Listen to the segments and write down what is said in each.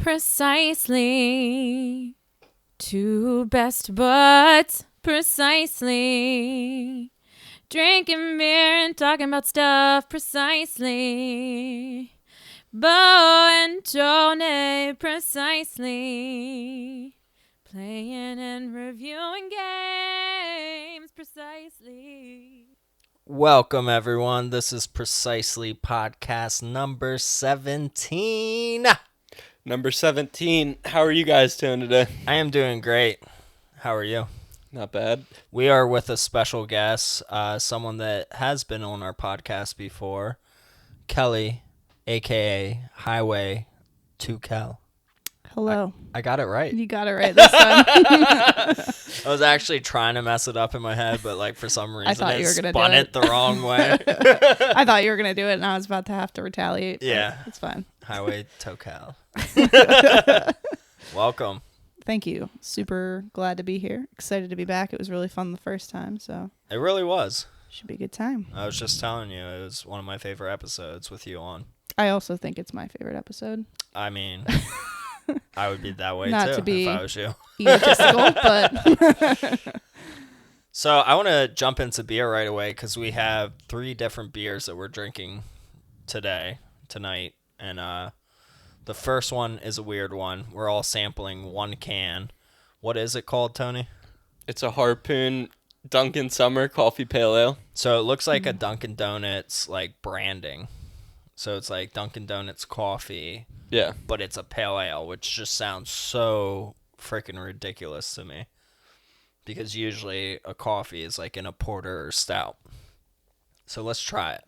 Precisely. Two best buds. Precisely. Drinking beer and talking about stuff. Precisely. Bo and Tony. Precisely. Playing and reviewing games. Precisely. Welcome, everyone. This is Precisely Podcast number 17. Number 17. How are you guys doing today? I am doing great. How are you? Not bad. We are with a special guest, someone that has been on our podcast before, Kelly, a.k.a. Highway to Kel. Hello. I got it right. You got it right this time. I was actually trying to mess it up in my head, but for some reason thought you were gonna spun do it the wrong way. I thought you were going to do it, and I was about to have to retaliate. but Yeah. It's fine. Highway to Kel. Welcome. Thank you. Super glad to be here. Excited to be back. It was really fun the first time, so It really was. should be a good time. I was just telling you, it was one of my favorite episodes with you on. I also think it's my favorite episode. I mean, I would be that way Not too to be- if I was you. Egotistical, but So I want to jump into beer right away because we have 3 different beers that we're drinking tonight. And the first one is a weird one. We're all sampling one can. What is it called, Tony? It's a Harpoon Dunkin' Summer Coffee Pale Ale. So it looks like a Dunkin' Donuts branding. So it's like Dunkin' Donuts coffee, Yeah. but it's a pale ale, which just sounds so freaking ridiculous to me. Because usually a coffee is in a porter or stout. So let's try it.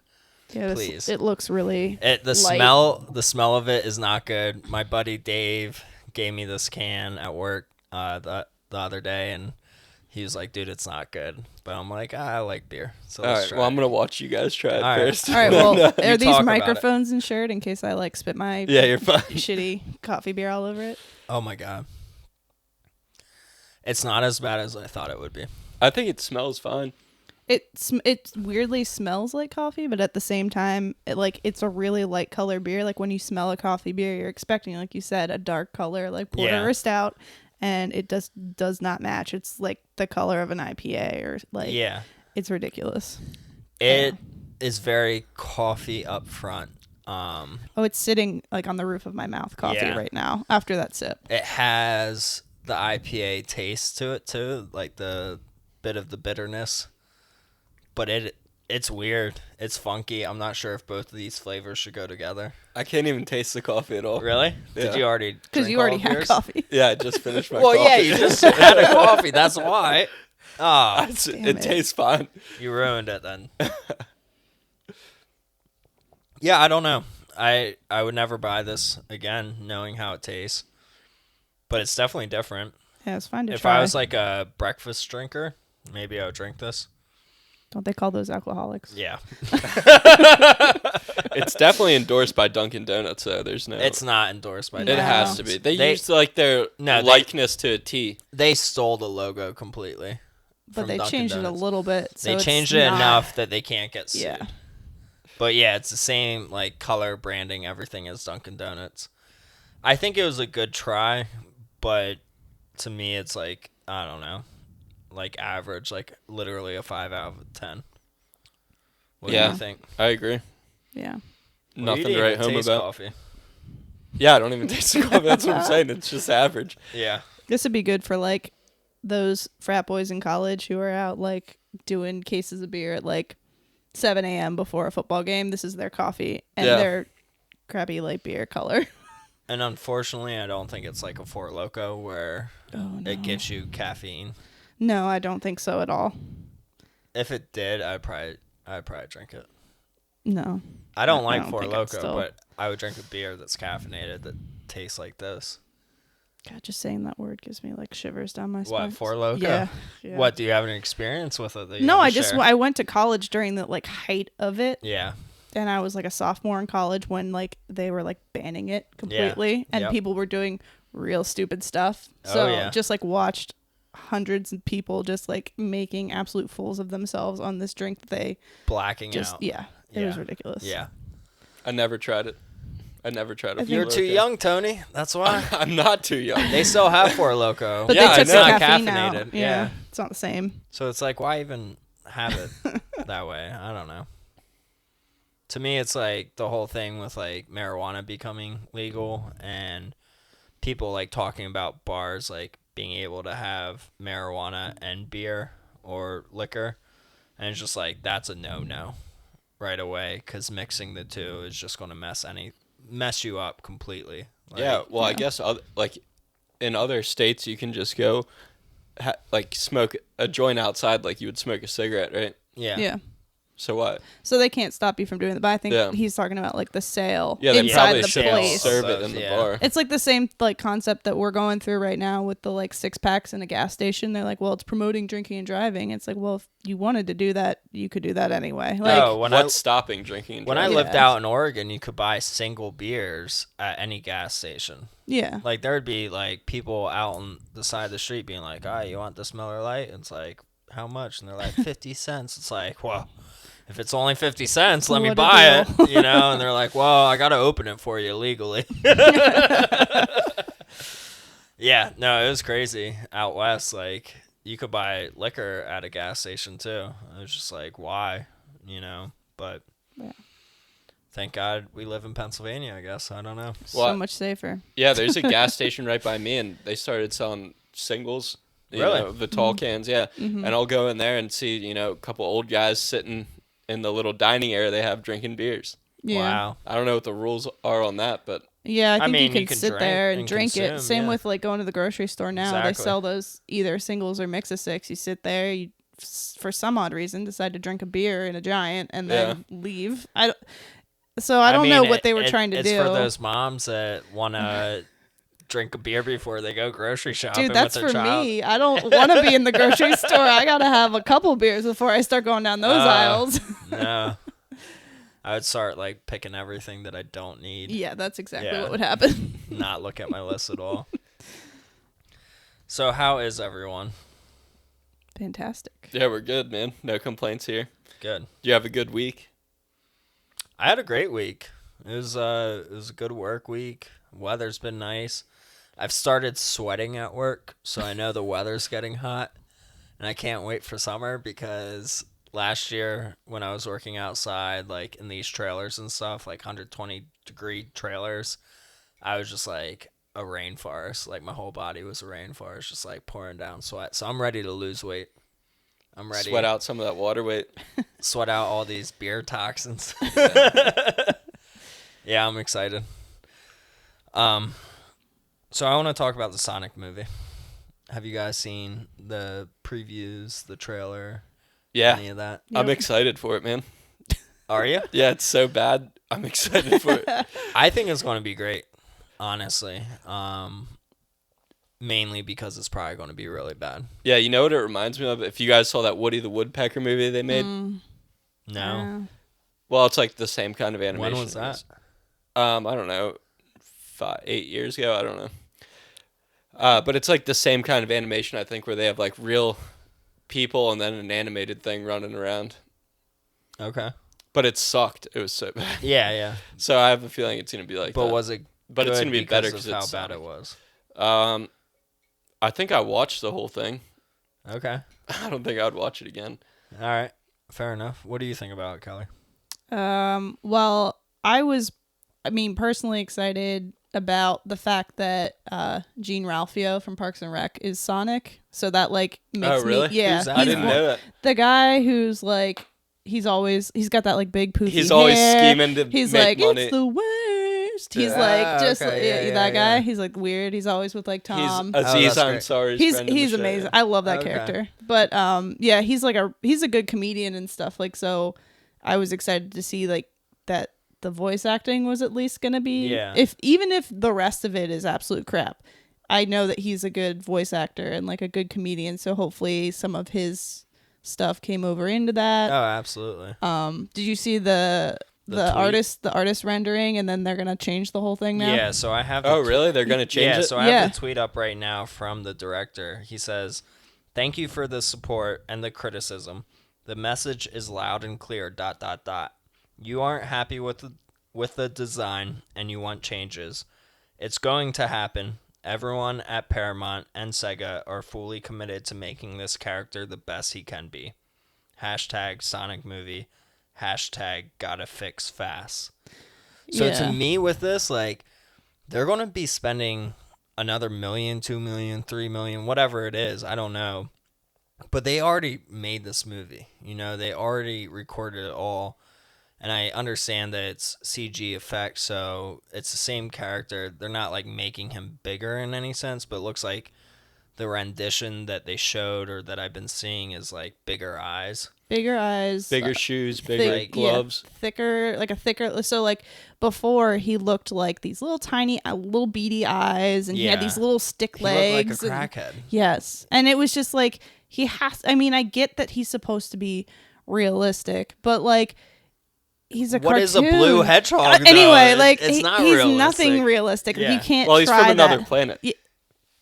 yeah, Please. it looks really The light. smell of it is not good. My buddy Dave gave me this can at work the other day, and he was like, "Dude, it's not good." But I'm like, I like beer, so All let's right. try. Well, it. I'm going to watch you guys try it All right. first. All right, well, You are talk these about it. microphones insured in case I spit my Yeah, you're fine. shitty coffee beer all over it? Oh my god, it's not as bad as I thought it would be. I think it smells fine. It weirdly smells like coffee, but at the same time, it's a really light color beer. Like when you smell a coffee beer, you're expecting, like you said, a dark color like porter Yeah. or stout, and it does not match. It's like the color of an IPA or Yeah, it's ridiculous. it is very coffee up front. Oh, it's sitting on the roof of my mouth, coffee Yeah. right now after that sip. It has the IPA taste to it too, like the bit of the bitterness. But it's weird. It's funky. I'm not sure if both of these flavors should go together. I can't even taste the coffee at all. Really? Yeah. Did you already? Because drink you all already of had yours? coffee. Yeah, I just finished my Well, coffee. yeah, you just had a coffee. That's why. Oh, Damn it it. tastes fine. you ruined it then. Yeah, I don't know. I would never buy this again, knowing how it tastes. But it's definitely different. Yeah, it's fine to If try. I was a breakfast drinker, maybe I would drink this. Don't they call those alcoholics? Yeah. It's definitely endorsed by Dunkin' Donuts, though. There's no... It's not endorsed by It No. has to be. They used their No, likeness to a T. They stole the logo completely. But from they Dunkin' changed it a Donuts. little bit. So They it's changed it not- enough that they can't get sued. Yeah. But yeah, it's the same color, branding, everything as Dunkin' Donuts. I think it was a good try, but to me it's I don't know, average, literally a 5 out of 10. What do Yeah. you think? I agree. Yeah. Well, Nothing you to didn't write even home taste about. coffee. Yeah, I don't even taste the coffee. That's what I'm saying. It's just average. Yeah. This would be good for those frat boys in college who are out doing cases of beer at 7 a.m. before a football game. This is their coffee and Yeah. their crappy light beer color. And unfortunately, I don't think it's like a Four Loko where Oh, no. it gives you caffeine. No, I don't think so at all. If it did, I'd probably drink it. No. I don't I like don't Four think I'd Loko, still- but I would drink a beer that's caffeinated that tastes like this. God, just saying that word gives me shivers down my spine. What, Four Loko? Yeah. What, do you have any experience with it? That you No, wanna I just share? I went to college during the height of it. Yeah. And I was a sophomore in college when they were banning it completely and Yep. people were doing real stupid stuff. Oh, So yeah. just watched hundreds of people just making absolute fools of themselves on this drink that they Blacking just out. it was Yeah. ridiculous. Yeah. I never tried it. I never tried a I think- Four You're too Loko. young, Tony. That's why. I'm not too young. They still have Four Loko. But Yeah, they I took the know. Not caffeine out. caffeinated, Yeah. yeah. It's not the same. So it's like, why even have it that way? I don't know. To me, it's like the whole thing with like marijuana becoming legal and people like talking about bars like being able to have marijuana and beer or liquor. And it's just like, that's a no-no right away because mixing the two is just going to mess you up completely. Like, Yeah, well, I Yeah. guess like in other states, you can just go like smoke a joint outside like you would smoke a cigarette, right? Yeah. Yeah. So what? So they can't stop you from doing it. But I think Yeah. he's talking about like the sale Yeah, they inside probably the should place. serve it in the Yeah. bar. It's like the same like concept that we're going through right now with the like 6-packs in a gas station. They're like, well, it's promoting drinking and driving. It's like, well, if you wanted to do that, you could do that anyway. Like, No, What's stopping drinking and when I driving? lived Yeah. out in Oregon, you could buy single beers at any gas station. yeah. Like there would be like people out on the side of the street being like, "Ah, you want this Miller Lite?" And it's like, "How much?" And they're like, 50 cents. It's like, well, if it's only 50 cents, let me What a buy deal. it, you know? And they're like, "Well, I got to open it for you legally." Yeah, no, it was crazy out west. Like you could buy liquor at a gas station too. It was just like, why, you know? But Yeah. thank God we live in Pennsylvania, I guess. I don't know. So Well, much safer. Yeah, there's a gas station right by me, and they started selling singles. Really? The tall cans, yeah. Mm-hmm. And I'll go in there and see, a couple old guys sitting in the little dining area they have drinking beers. Yeah. Wow. I don't know what the rules are on that, but Yeah, I think mean, you you can can sit drink there and and drink it. consume, Same yeah. with like going to the grocery store now. They Exactly. sell those either singles or mix of 6. You sit there, you for some odd reason decide to drink a beer in a giant and then leave. I don't know mean, what they were trying to it's do. for those moms that want to drink a beer before they go grocery shopping Dude, that's with their for child. me. I don't want to be in the grocery store. I got to have a couple beers before I start going down those aisles. No. I would start like picking everything that I don't need. Yeah, that's exactly Yeah. what would happen. Not look at my list at all. So how is everyone? Fantastic. yeah, we're good, man. No complaints here. Good. You have a good week? I had a great week. It was a good work week. Weather's been nice. I've started sweating at work, so I know the weather's getting hot, and I can't wait for summer because last year when I was working outside, like in these trailers and stuff, like 120-degree trailers, I was just like a rainforest. Like my whole body was a rainforest, just like pouring down sweat. So I'm ready to lose weight. I'm ready. Sweat out some of that water weight. Sweat out all these beer toxins. Yeah, I'm excited. So I want to talk about the Sonic movie. Have you guys seen the previews, the trailer, Yeah, any of that? I'm Yep. excited for it, man. Are you? Yeah, it's so bad. I'm excited for it. I think it's going to be great, honestly. Mainly because it's probably going to be really bad. Yeah, you know what it reminds me of? If you guys saw that Woody the Woodpecker movie they made, Mm, No. well, it's like the same kind of animation. When was that? I don't know, 8 years ago. I don't know. But it's like the same kind of animation, I think, where they have like real people and then an animated thing running around. Okay. But it sucked. It was so bad. Yeah, yeah. So I have a feeling it's gonna be like But that. was it But it's good gonna be better because because of how it's bad it Sonic. was? I think I watched the whole thing. Okay. I don't think I'd watch it again. All right. Fair enough. What do you think about it, Kelly? well, personally excited about the fact that Gene Ralphio from Parks and Rec is Sonic. So that like makes Oh, really? me yeah. Who's that? I he's didn't one- know that. the guy who's like he's got that like big poofy He's always hair. scheming to He's make like money. it's the worst. He's Ah, like just okay, yeah, that guy. yeah. He's like weird. He's always with like Tom. He's Aziz that's great. Ansari's He's friend in the show, amazing. yeah. I love that Okay. character. But yeah, he's a good comedian and stuff. Like so, I was excited to see like that the voice acting was at least gonna be Yeah. even if the rest of it is absolute crap. I know that he's a good voice actor and like a good comedian. So hopefully some of his stuff came over into that. Oh, absolutely. Did you see the tweet? artist rendering and then they're gonna change the whole thing now? Yeah, so I have Oh, really? They're gonna change yeah, it? so I Yeah. have the tweet up right now from the director. He says, "Thank you for the support and the criticism. The message is loud and clear. ... You aren't happy with with the design and you want changes, it's going to happen. Everyone at Paramount and Sega are fully committed to making this character the best he can be. Hashtag Sonic movie. Hashtag gotta fix fast. So Yeah. to me with this, like, they're going to be spending another $1 million, $2 million, $3 million, whatever it is. I don't know. But they already made this movie. You know, they already recorded it all. And I understand that it's CG effect, so it's the same character. They're not, like, making him bigger in any sense, but it looks like the rendition that they showed or that I've been seeing is, like, bigger eyes. Bigger eyes. Bigger shoes, bigger thick- gloves. Yeah, thicker, like a thicker. So like before, he looked like these little tiny, little beady eyes, and he had Yeah. these little stick He legs. looked like a and- crackhead. yes, and it was just like he has. I mean, I get that he's supposed to be realistic, but like he's a What cartoon. is a blue hedgehog, though? Anyway, like It's he's not realistic. nothing realistic. Yeah. You can't. Well, he's try from another that. planet. Yeah.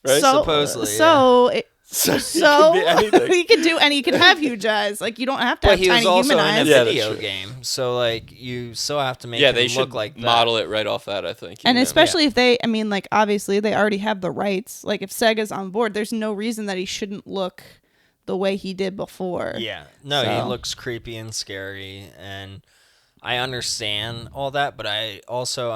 Right? So, Supposedly, so it, So, so he could be anything. he could do, and he could have huge eyes. Like you don't have to But have he was tiny also human in a eyes. Yeah, that's video true. game, so like you still have to make Yeah, him they look should like that. model it right off that, I think. And you know? especially if they, I mean, like, obviously they already have the rights. Like, if Sega's on board, there's no reason that he shouldn't look the way he did before. Yeah, no, he So. looks creepy and scary, and I understand all that, but I also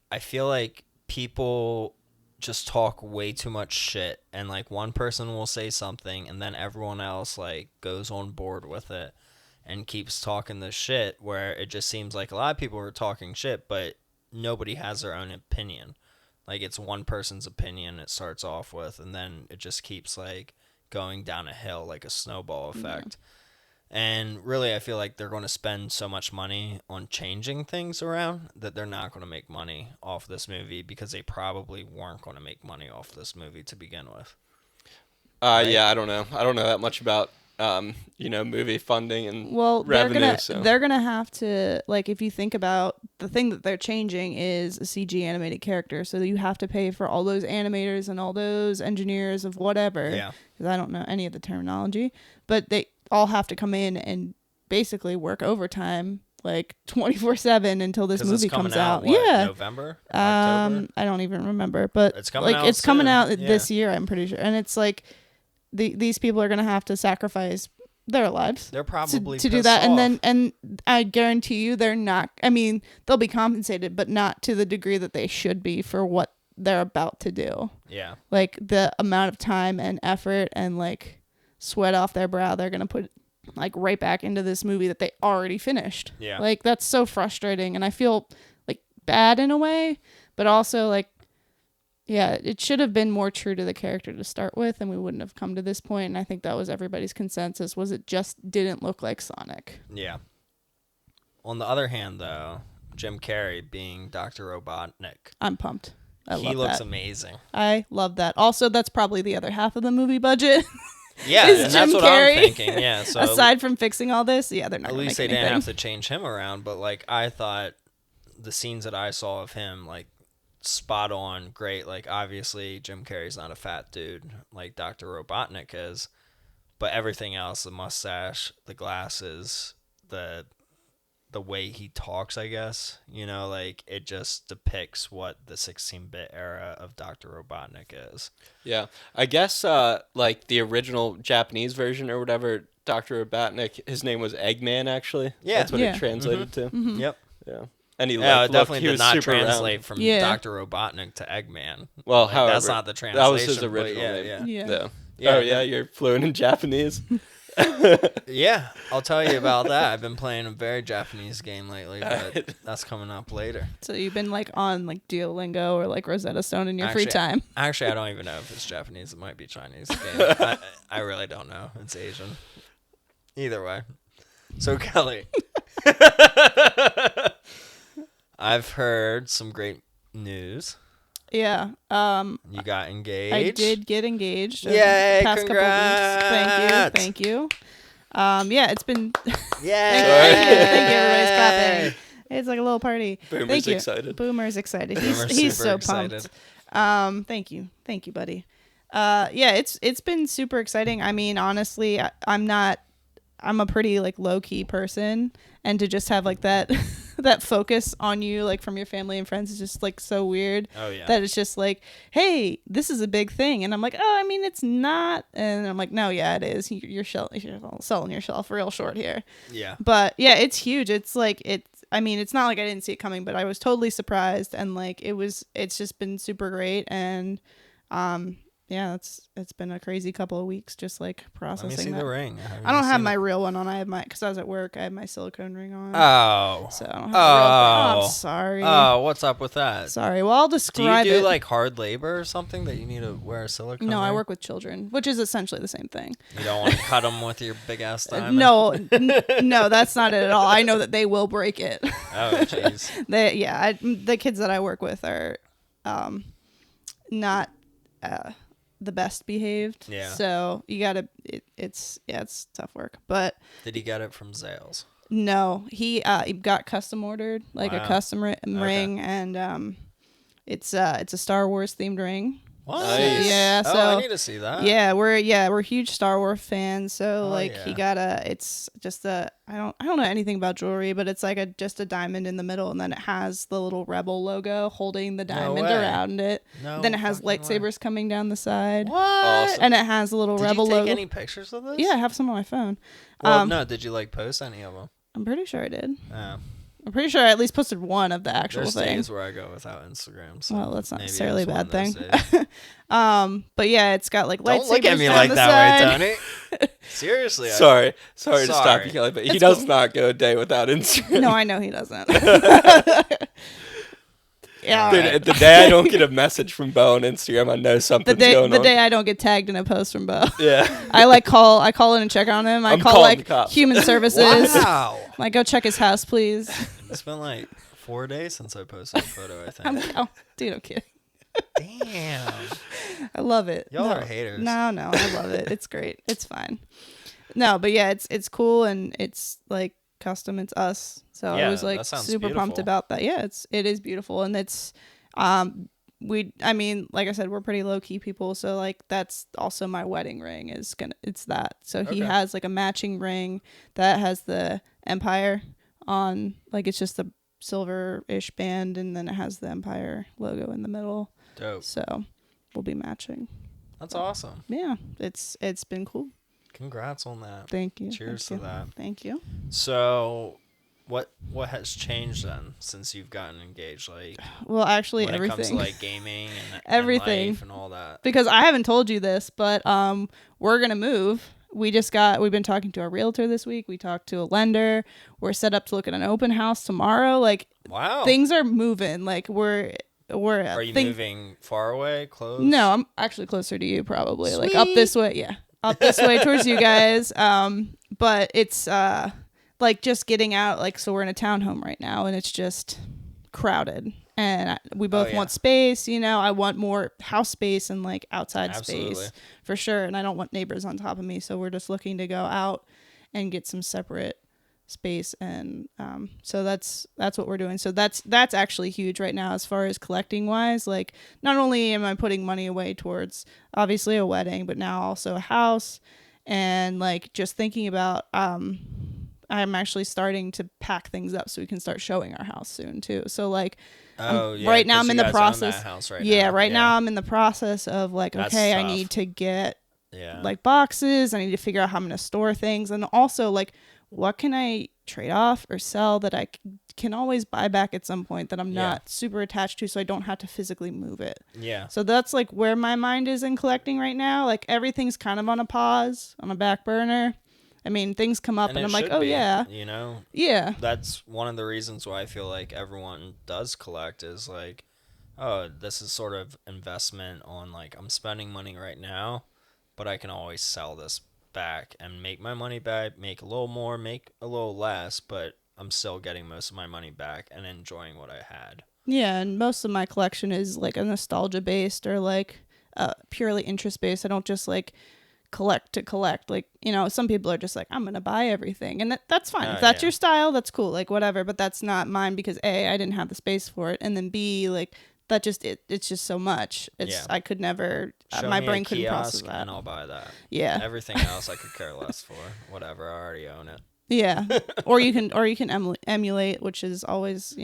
I feel like people just talk way too much shit, and like one person will say something, and then everyone else like goes on board with it and keeps talking the shit, where it just seems like a lot of people are talking shit, but nobody has their own opinion. Like it's one person's opinion it starts off with, and then it just keeps like going down a hill like a snowball effect. And really, I feel like they're going to spend so much money on changing things around that they're not going to make money off this movie, because they probably weren't going to make money off this movie to begin with. Yeah, I don't know. I don't know that much about, movie funding and Well, revenue. So. they're gonna have to, like, if you think about the thing that they're changing is a CG animated character, so you have to pay for all those animators and all those engineers of whatever. Yeah. Because I don't know any of the terminology, but they all have to come in and basically work overtime like 24/7 until this 'Cause movie it's coming comes out. what, Yeah. November? October? I don't even remember, but It's coming out it's coming soon, out yeah. this year, I'm pretty sure. And it's like these people are gonna have to sacrifice their lives They're probably to do pissed that, off. and I guarantee you they're not. I mean, they'll be compensated, but not to the degree that they should be for what they're about to do. Yeah. Like the amount of time and effort and like sweat off their brow they're gonna put like right back into this movie that they already finished. Yeah. Like that's so frustrating, and I feel like bad in a way, but also like, yeah, it should have been more true to the character to start with, and we wouldn't have come to this point. And I think that was everybody's consensus, was it just didn't look like Sonic. Yeah. On the other hand, though, Jim Carrey being Dr. Robotnik, I'm pumped. I he love looks that. amazing. I love that. Also, that's probably the other half of the movie budget. Yeah, Is and Jim that's what Carrey. I'm thinking. Yeah, so Aside from fixing all this, yeah, they're not at gonna least make they didn't anything. have to change him around. But like, I thought the scenes that I saw of him, like, spot on, great. Like, obviously Jim Carrey's not a fat dude like Dr. Robotnik is, but everything else, the mustache, the glasses, the way he talks, I guess, like it just depicts what the 16-bit era of Dr. Robotnik is. Yeah, I guess like the original Japanese version or whatever, Dr. Robotnik, his name was Eggman. Actually, Yeah. that's what Yeah. it translated to. Yep. Yeah, and he Yeah, like, it definitely he did was not super round. translate from Yeah. Dr. Robotnik to Eggman. Well, Like, however, that's not the translation. that was his but original yeah, name. Yeah. Yeah. Yeah. Yeah, Oh yeah, you're fluent in Japanese. Yeah, I'll tell you about that. I've been playing a very Japanese game lately, but Alright. that's coming up later. So you've been like on like Duolingo or like Rosetta Stone in your free time. Actually, I don't even know if it's Japanese. It might be Chinese game. I really don't know. It's Asian. Either way. So, Kelly, I've heard some great news. Yeah. You got engaged. I did get engaged. over Yay, the past couple congrats. weeks. Thank you. Yeah, it's been. Yay! Thank you. Everybody's clapping. It's like a little party. Boomer's Thank you. excited. Boomer's excited. Boomer's He's super so pumped. excited. Thank you, buddy. Yeah, it's been super exciting. I mean, honestly, I'm a pretty like low key person, and to just have like that that focus on you, like from your family and friends, is just like so weird. Oh yeah. That it's just like, hey, this is a big thing, and I'm like, oh, I mean, it's not, and I'm like, no, yeah, it is. You're selling yourself real short here. Yeah. But yeah, it's huge. It's like I mean, it's not like I didn't see it coming, but I was totally surprised, and like it's just been super great, and yeah, it's been a crazy couple of weeks just like processing Let me see that. the ring. I don't have my real one on. I have because I was at work. I have my silicone ring on. Oh. So I don't have the real thing. Oh. I'm sorry. Oh, what's up with that? Sorry. Well, I'll Do you describe do it. like hard labor or something that you need to wear a silicone No, I ring? work with children, which is essentially the same thing. You don't want to cut them with your big ass diamond? No, no, that's not it at all. I know that they will break it. Oh, jeez. The kids that I work with are not the best behaved. Yeah. So you gotta. It's tough work, but Did he get it from Zales? no, he got custom ordered like a Wow. custom ring, and it's a Star Wars themed ring. What? Nice. Yeah, Oh, so I need to see that. yeah, we're huge Star Wars fans. So Oh, like yeah. he got it's just I don't know anything about jewelry, but it's like just a diamond in the middle, and then it has the little Rebel logo holding the diamond way. around it. No Then it has fucking way. lightsabers coming down the side, What? Awesome. and it has a little Did Rebel you take logo. any pictures of this? Yeah, I have some on my phone. Well, no. Did you like post any of them? I'm pretty sure I did. Oh. I'm pretty sure I at least posted one of the actual There's thing. days where I go without Instagram. So Well, that's not maybe necessarily a it's one bad of thing. those days. But yeah, it's got like lightsabers Don't look at me down like the that side. way, Tony. Seriously. Sorry to stop Sorry. you, Kelly, but he It's does cool. not go a day without Instagram. No, I know he doesn't. Yeah, Dude, alright. the day I don't get a message from Bo on Instagram, I know something's going the on. day I don't get tagged in a post from Bo. Yeah. I call in and check on him. I I'm call calling like the cops. human services. Wow. Like, go check his house, please. It's been like 4 days since I posted a photo, I think. Dude, I'm kidding. Damn. I love it. Y'all No. are haters. No, I love it. It's great. It's fine. No, but yeah, it's cool, and it's like custom. It's us. So I Yeah, was like that sounds super pumped beautiful. about that. Yeah, it is beautiful, and it's I mean, like I said, we're pretty low key people, so like that's also my wedding ring it's that. So he Okay. has like a matching ring that has the Empire on, like it's just a silver-ish band, and then it has the Empire logo in the middle. Dope. So we'll be matching. That's awesome. Yeah, it's been cool. Congrats on that. Thank you. Cheers Thank to you. that. Thank you. So, what has changed then since you've gotten engaged? Like Well, actually, when it comes to everything. like gaming and Everything. and life and all that. Because I haven't told you this, but we're gonna move. We've been talking to a realtor this week. We talked to a lender. We're set up to look at an open house tomorrow. Like Wow. things are moving. Like we're Are you moving far away, close? No, I'm actually closer to you probably. Like up this way, yeah. Up this way towards you guys. But it's like just getting out, like so we're in a townhome right now, and it's just crowded. And we both yeah. want space, I want more house space and like outside Absolutely. space for sure. And I don't want neighbors on top of me. So we're just looking to go out and get some separate space. And so that's what we're doing. So that's actually huge right now as far as collecting wise. Like not only am I putting money away towards obviously a wedding, but now also a house, and like just thinking about I'm actually starting to pack things up so we can start showing our house soon too. So like Oh, yeah. right now 'cause I'm in you the guys own that process. house right Yeah, now. right now I'm in the process of like, That's okay, I tough. need to get Yeah. like boxes. I need to figure out how I'm going to store things. And also like, what can I trade off or sell that I can always buy back at some point that I'm Yeah. not super attached to, so I don't have to physically move it. Yeah. So that's like where my mind is in collecting right now. Like everything's kind of on a pause, on a back burner. I mean, things come up and it I'm like, should oh be, yeah. You know, Yeah. that's one of the reasons why I feel like everyone does collect is like, oh, this is sort of investment on like I'm spending money right now, but I can always sell this back and make my money back, make a little more, make a little less, but I'm still getting most of my money back and enjoying what I had. Yeah, and most of my collection is like a nostalgia based or like purely interest based. I don't just like collect to collect. Like, some people are just like, I'm gonna buy everything, and that's fine. If that's Yeah. your style, that's cool, like whatever. But that's not mine because A, I didn't have the space for it, and then B, like that just it's just so much. Yeah. I could never. Show My me brain a couldn't process kiosk that. and I'll buy that. Yeah. Everything else I could care less for. Whatever, I already own it. Yeah. Or you can emulate, which is always,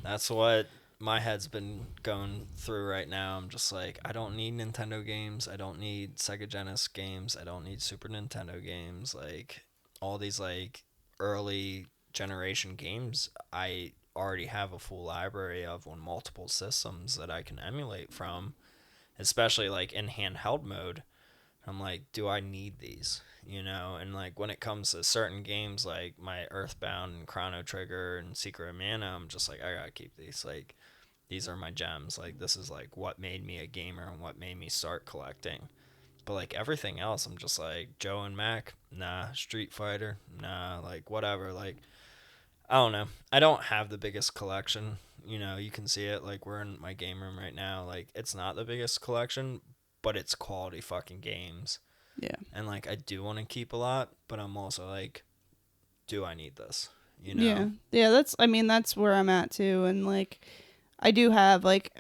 That's what my head's been going through right now. I'm just like, I don't need Nintendo games. I don't need Sega Genesis games. I don't need Super Nintendo games. Like, all these, like, early generation games, I already have a full library of on multiple systems that I can emulate from, especially, like, in handheld mode. I'm like, do I need these? And like when it comes to certain games like my Earthbound and Chrono Trigger and Secret of Mana, I'm just like, I gotta keep these. Like, these are my gems. Like, this is like what made me a gamer and what made me start collecting. But like everything else, I'm just like, Joe and Mac, nah. Street Fighter, nah. Like, whatever. Like, I don't know. I don't have the biggest collection. You can see it. Like, we're in my game room right now. Like, it's not the biggest collection, but it's quality fucking games. Yeah. And like, I do want to keep a lot, but I'm also like, do I need this? Yeah. Yeah, that's where I'm at too. And like, I do have, like,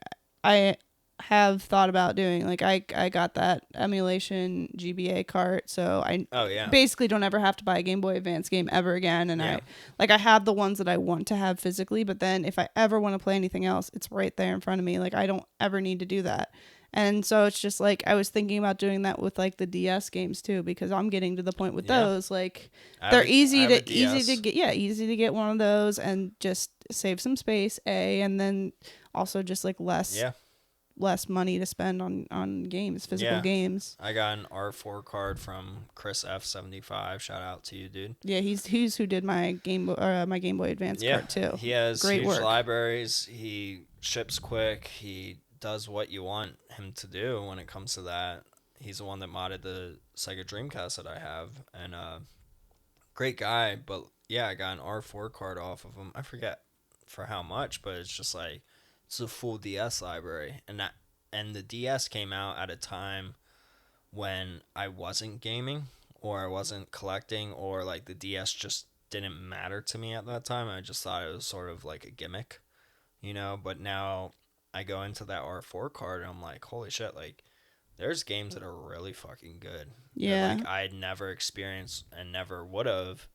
I have thought about doing, like, I got that emulation GBA cart, so I basically don't ever have to buy a Game Boy Advance game ever again. And I have the ones that I want to have physically, but then if I ever want to play anything else, it's right there in front of me. Like, I don't ever need to do that. And so it's just like, I was thinking about doing that with like the DS games too, because I'm getting to the point with those, like, they're easy to get one of those and just save some space, and then also just like less money to spend on games, physical games. I got an R4 card from Chris F75. Shout out to you, dude. Yeah, he's who did my Game Boy Advance card too. He has great huge work. libraries. He ships quick. He does what you want him to do when it comes to that. He's the one that modded the Sega Dreamcast that I have, and great guy. But yeah, I got an R4 card off of him. I forget for how much, but it's just like, it's a full DS library, and the DS came out at a time when I wasn't gaming or I wasn't collecting, or like the DS just didn't matter to me at that time. I just thought it was sort of like a gimmick, but now I go into that R4 card and I'm like, holy shit, like, there's games that are really fucking good. Yeah. Like, I'd never experienced and never would have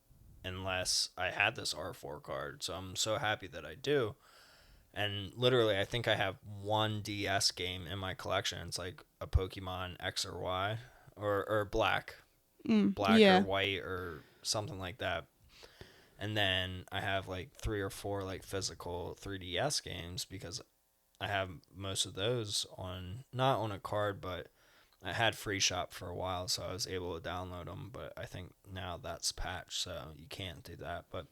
unless I had this R4 card. So I'm so happy that I do. And literally, I think I have one DS game in my collection. It's like a Pokemon X or Y or Black. Black or white or something like that. And then I have like 3 or 4 like physical 3DS games, because I have most of those not on a card, but I had Free Shop for a while, so I was able to download them. But I think now that's patched, so you can't do that. But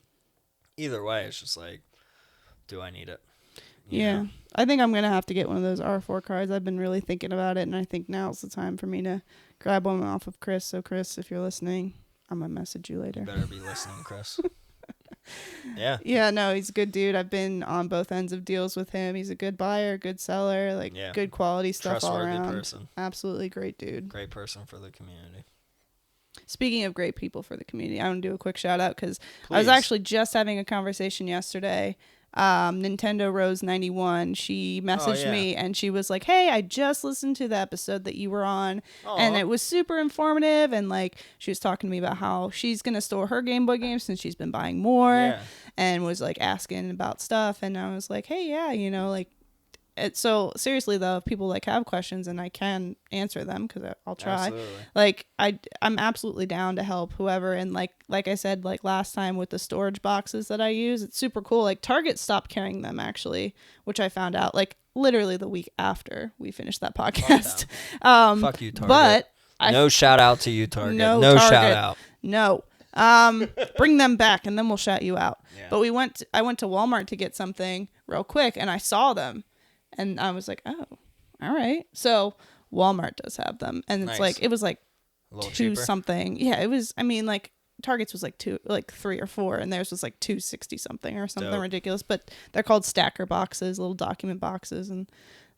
either way, it's just like, do I need it? You know? I think I'm going to have to get one of those R4 cards. I've been really thinking about it, and I think now's the time for me to grab one off of Chris. So, Chris, if you're listening, I'm going to message you later. You better be listening, Chris. Yeah. Yeah, no, he's a good dude. I've been on both ends of deals with him. He's a good buyer, good seller, like good quality stuff all around. Trustworthy person. Absolutely great dude. Great person for the community. Speaking of great people for the community, I want to do a quick shout out because I was actually just having a conversation yesterday. Nintendo Rose 91, she messaged me and she was like, hey, I just listened to the episode that you were on. Aww. And it was super informative, and like she was talking to me about how she's gonna store her Game Boy games since she's been buying more, and was like asking about stuff, and I was like, hey, like so seriously though, if people like have questions and I can answer them, because I'll try. Absolutely. Like I'm absolutely down to help whoever. And like I said, like last time with the storage boxes that I use, it's super cool. Like Target stopped carrying them actually, which I found out like literally the week after we finished that podcast. Fuck you, Target. But no shout out to you, Target. No Target. Shout out. No. Bring them back and then we'll shout you out. Yeah. But I went to Walmart to get something real quick and I saw them. And I was like, oh, all right. So Walmart does have them. And it's like, it was like $2 cheaper. Something. Yeah, it was, I mean, like Target's was like 3 or 4, and theirs was like $2.60 something or something ridiculous. But they're called stacker boxes, little document boxes. And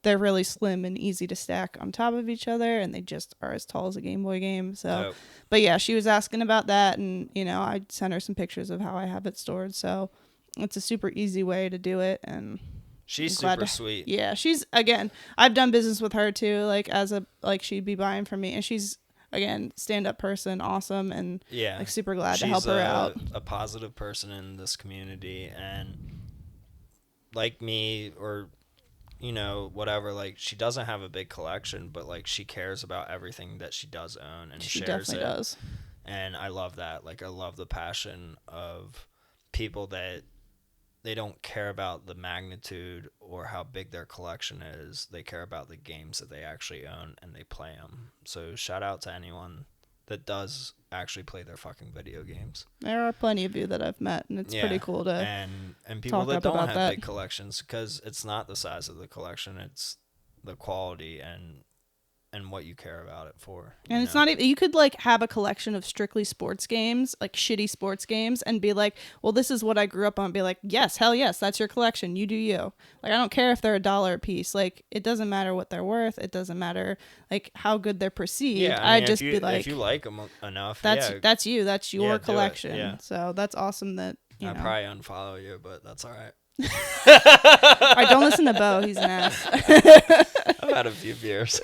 they're really slim and easy to stack on top of each other. And they just are as tall as a Game Boy game. So, but yeah, she was asking about that. And, I sent her some pictures of how I have it stored. So it's a super easy way to do it. And she's super sweet. Yeah, I've done business with her too, like she'd be buying from me, and she's again, stand-up person, awesome, and Yeah. like super glad to help her out. A positive person in this community, and like me, or whatever, like she doesn't have a big collection, but like she cares about everything that she does own and She shares definitely it. does. And I love that. Like, I love the passion of people that they don't care about the magnitude or how big their collection is. They care about the games that they actually own and they play them. So shout out to anyone that does actually play their fucking video games. There are plenty of you that I've met, and it's pretty cool to and people talk that up don't about have that. big collections, because it's not the size of the collection, it's the quality and what you care about it for. And it's not even, you could like have a collection of strictly sports games, like shitty sports games, and be like, well, this is what I grew up on. Be like, yes, hell yes, that's your collection. You do you. Like, I don't care if they're $1 a piece. Like, it doesn't matter what they're worth. It doesn't matter like how good they're perceived. Yeah, I mean, I'd just if be like, if you like them enough, that's yeah, that's you. That's your do it, collection. yeah. So that's awesome that you I'll know. probably unfollow you, but that's all right. All right, don't listen to Bo. He's an ass. I've had a few beers.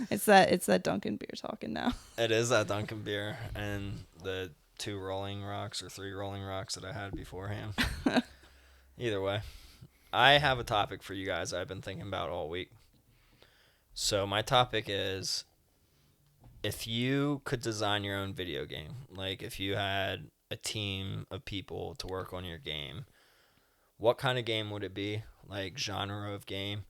It's that Dunkin' beer talking now. It is that Dunkin' beer and the 2 Rolling Rocks or 3 Rolling Rocks that I had beforehand. Either way, I have a topic for you guys I've been thinking about all week. So my topic is, if you could design your own video game, like if you had a team of people to work on your game, what kind of game would it be? Like, genre of game?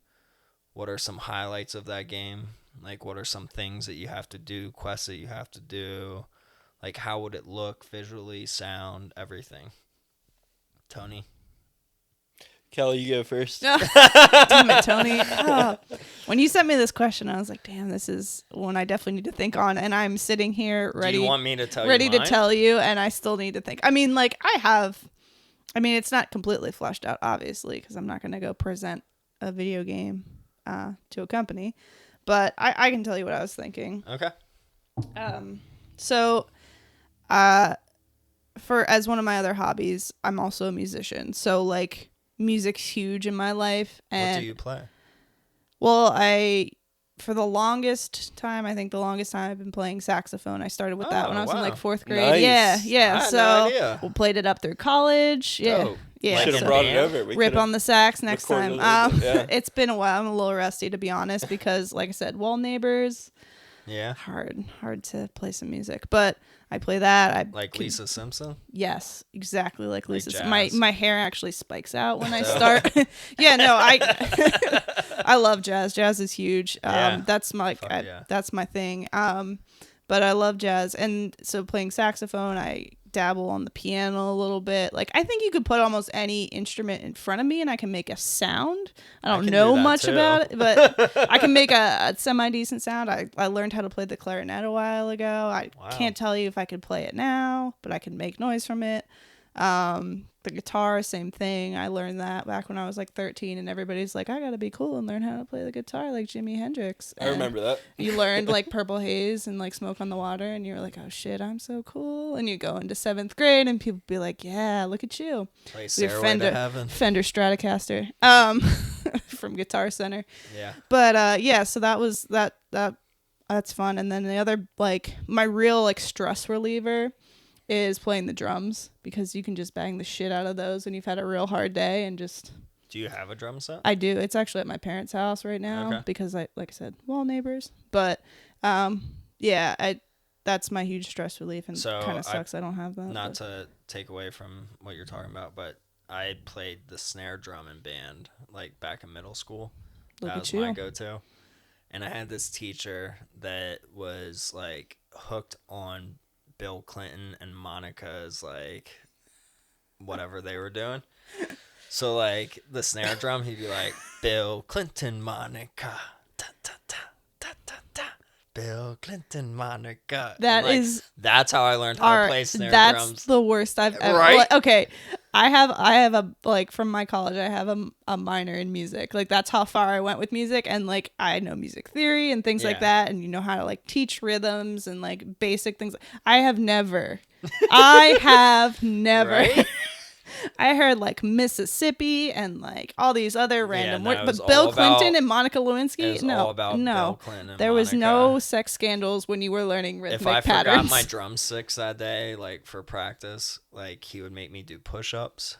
What are some highlights of that game? Like, what are some things that you have to do, quests that you have to do? Like, how would it look visually, sound, everything? Tony? Kelly, you go first. Damn it, Tony. Oh. When you sent me this question, I was like, damn, this is one I definitely need to think on. And I'm sitting here ready. Do you want me to tell ready you to mine? tell you, and I still need to think. I mean, like, it's not completely fleshed out, obviously, because I'm not going to go present a video game to a company. But I can tell you what I was thinking. Okay. So, as one of my other hobbies, I'm also a musician. So, like, music's huge in my life. And What do you play? well, for the longest time, I think the longest time I've been playing saxophone. I started with that when I was in wow. like 4th grade. Nice. Yeah. I had So no idea. we played it up through college. Yeah. Dope. Yeah. Should have so brought it band? over. We rip could've- on the sax next time. recorded a little bit, yeah. It's been a while. I'm a little rusty, to be honest, because like I said, wall neighbors, Yeah. hard to play some music. But I play that. Like Lisa Simpson? Yes, exactly like Like Lisa's. jazz. My hair actually spikes out when I start. Yeah, no, I love jazz. Jazz is huge. Yeah. That's my Fuck yeah. that's my thing. But I love jazz, and so playing saxophone, I dabble on the piano a little bit. Like, I think you could put almost any instrument in front of me and I can make a sound. I don't can know do that much too. about it, but I can make a semi-decent sound. I learned how to play the clarinet a while ago. I Wow. can't tell you if I could play it now, but I can make noise from it. The guitar, same thing. I learned that back when I was like 13, and everybody's like, I gotta be cool and learn how to play the guitar like Jimi Hendrix. I And remember that. you learned like Purple Haze and like Smoke on the Water, and you were like, oh shit, I'm so cool. And you go into 7th grade and people be like, yeah, look at you. Play Your Stairway to Heaven. Fender Stratocaster from Guitar Center. Yeah. But yeah, so that was that's fun. And then the other, like, my real like stress reliever is playing the drums, because you can just bang the shit out of those when you've had a real hard day. And just, Do you have a drum set? I do. It's actually at my parents' house right now, Okay. because like I said, wall neighbors. But yeah, that's my huge stress relief, and So, kind of sucks I don't have that. Not but- to take away from what you're talking about, but I played the snare drum in band like back in middle school. Look That at was you. my go-to. And I had this teacher that was like hooked on Bill Clinton and Monica's like whatever they were doing. So like the snare drum, he'd be like, Bill Clinton, Monica, ta ta ta ta ta ta. Bill Clinton, Monica. That And, like, is- that's how I learned how to Alright, play snare that's drums. the worst I've ever. Right? Like, okay, I have a, like, from my college, I have a minor in music. Like, that's how far I went with music, and like I know music theory and things like Yeah. that, and you know how to like teach rhythms and like basic things. I have never Right? I heard like Mississippi and like all these other random no, words, it but was Bill all Clinton about- and Monica It Lewinsky. was No, all about no, Bill Clinton and there was Monica. no sex scandals when you were learning rhythmic If I patterns. forgot my drumsticks that day, like for practice, like he would make me do push-ups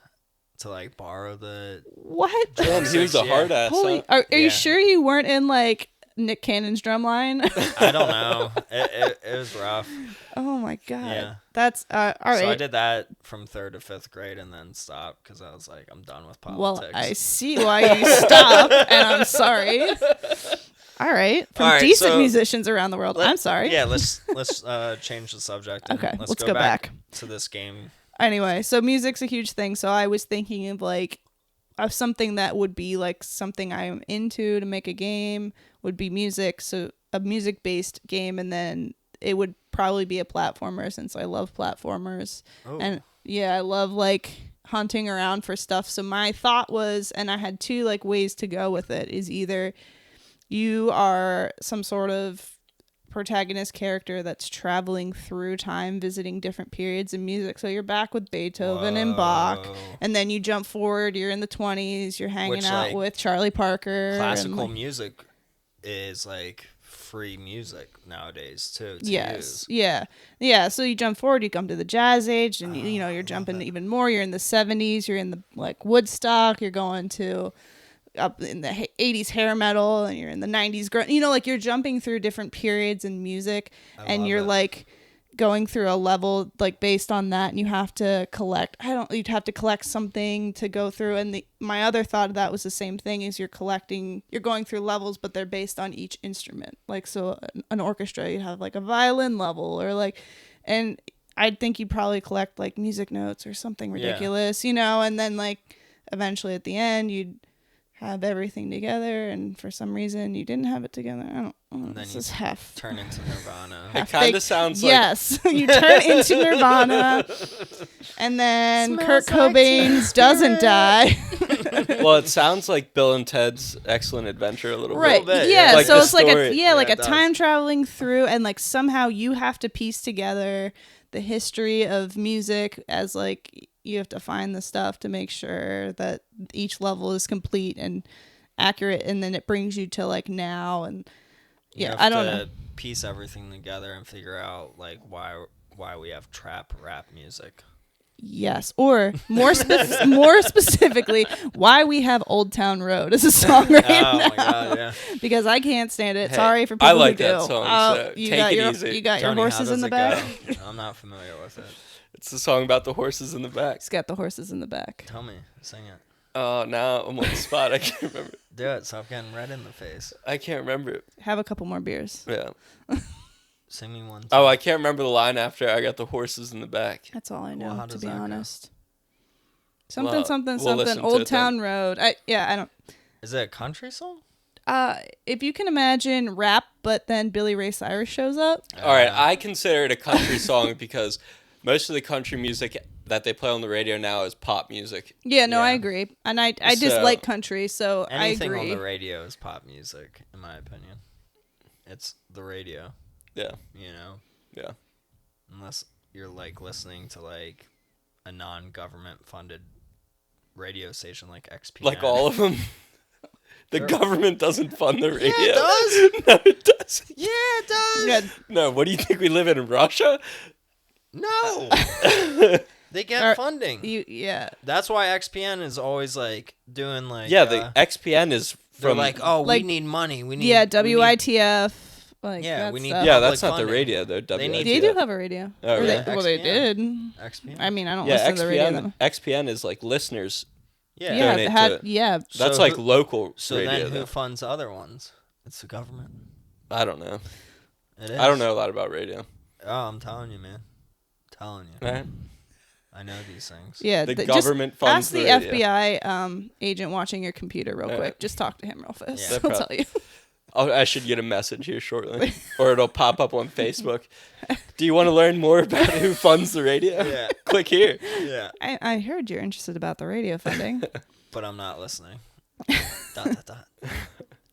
to like borrow the. What? Damn, he was a Yeah. hard ass. Holy, Huh? are you Yeah. sure you weren't in like Nick Cannon's drum line? I don't know. It was rough. Oh my god. Yeah. That's all right. So I did that from 3rd to 5th grade and then stopped because I was like, I'm done with politics. Well, I see why you stopped, and I'm sorry. All right, from All right, decent so musicians around the world. I'm sorry. Yeah, let's change the subject. And Okay, let's let's go back. to this game. Anyway, so music's a huge thing. So I was thinking of like of something that would be like something I'm into to make a game would be music. So a music based game, and then it would probably be a platformer since I love platformers. Oh. And yeah, I love like hunting around for stuff. So my thought was, and I had two like ways to go with it, is either you are some sort of protagonist character that's traveling through time, visiting different periods in music. So you're back with Beethoven and Bach, Whoa. and then you jump forward, you're in the 20s, you're hanging Which, out like, with Charlie Parker. Classical and, like, music is like free music nowadays too. To yes. use. Yeah. So you jump forward, you come to the jazz age, and you know, you're jumping even more. You're in the 70s, you're in the like Woodstock, you're going to up in the 80s hair metal, and you're in the 90s you know, like you're jumping through different periods in music, and love you're it. like going through a level like based on that, and you have to collect you'd have to collect something to go through. And my other thought of that was the same thing, is you're going through levels, but they're based on each instrument. Like, so an orchestra, you have like a violin level, or like, and I'd think you'd probably collect like music notes or something ridiculous, you know, and then like eventually at the end you'd have everything together, and for some reason you didn't have it together. I don't know. And then This you is half. turn into Nirvana. It kind of sounds like Yes, you turn into Nirvana, and then Kurt Smells like Cobain's doesn't die. well, it sounds like Bill and Ted's Excellent Adventure a little Right. bit. bit, Yeah. yeah. Like So the it's like story. like Yeah, a it does. time traveling through, and like somehow you have to piece together the history of music, as like you have to find the stuff to make sure that each level is complete and accurate, and then it brings you to like now. And You yeah, have I don't to know. piece everything together and figure out like why we have trap rap music. Yes, or more specifically, why we have Old Town Road as a song right Oh now. my god, yeah. Because I can't stand it. Hey, Sorry for people I like who that do. song, Oh, so you take got it your easy. you got Johnny, your how horses in does the it back. go? I'm not familiar with it. It's the song about the horses in the back. It's got the horses in the back. Tell me, sing it. Oh, now I'm on the spot. I can't remember. Do it. Stop getting red in the face. I can't remember it. Have a couple more beers. Yeah. Sing me one. Oh, I can't remember the line after I got the horses in the back. That's all I know, Well, how to does be that go? honest. Something, Well, something, we'll something. listen to Old it then. Town Road. I don't. Is it a country song? If you can imagine rap, but then Billy Ray Cyrus shows up. All right, I consider it a country song because most of the country music that they play on the radio now is pop music. Yeah, no, I Yeah. agree, and I just So- like country, so Anything I on agree. the radio is pop music, in my opinion. It's the radio, Yeah. you know. Yeah. Unless you're like listening to like a non-government funded radio station like XP. Like all of them. The Sure. government doesn't fund the radio. it does. No, it doesn't. Yeah, it does. Yeah, No, what do you think we live in Russia? No. They get Or- funding. yeah. That's why XPN is always like doing like Yeah, the XPN is they're from like, oh, like- we need money. We need Yeah, we need- WITF. Like, Yeah, that we need- stuff. Yeah, public that's not the funding. radio though. They need- They WITF. do have a radio. Oh, Or really? they XPN. did. XPN. I mean, I don't Yeah, listen to the radio. XPN. XPN is like listeners. yeah. Yeah, donate had to it. yeah. That's So like who- local So radio. then who though. funds other ones? It's the government. I don't know. It is. I don't know a lot about radio. Oh, I'm telling you, man. telling you. Right? I know these things. Yeah, The just government funds ask the the radio. FBI agent watching your computer real Yeah. quick. Just talk to him real fast. Yeah. That He'll prob- tell you. I should get a message here shortly, or it'll pop up on Facebook. Do you want to learn more about who funds the radio? Yeah. Click here. Yeah. I heard you're interested about the radio funding. But I'm not listening. dot, dot, dot.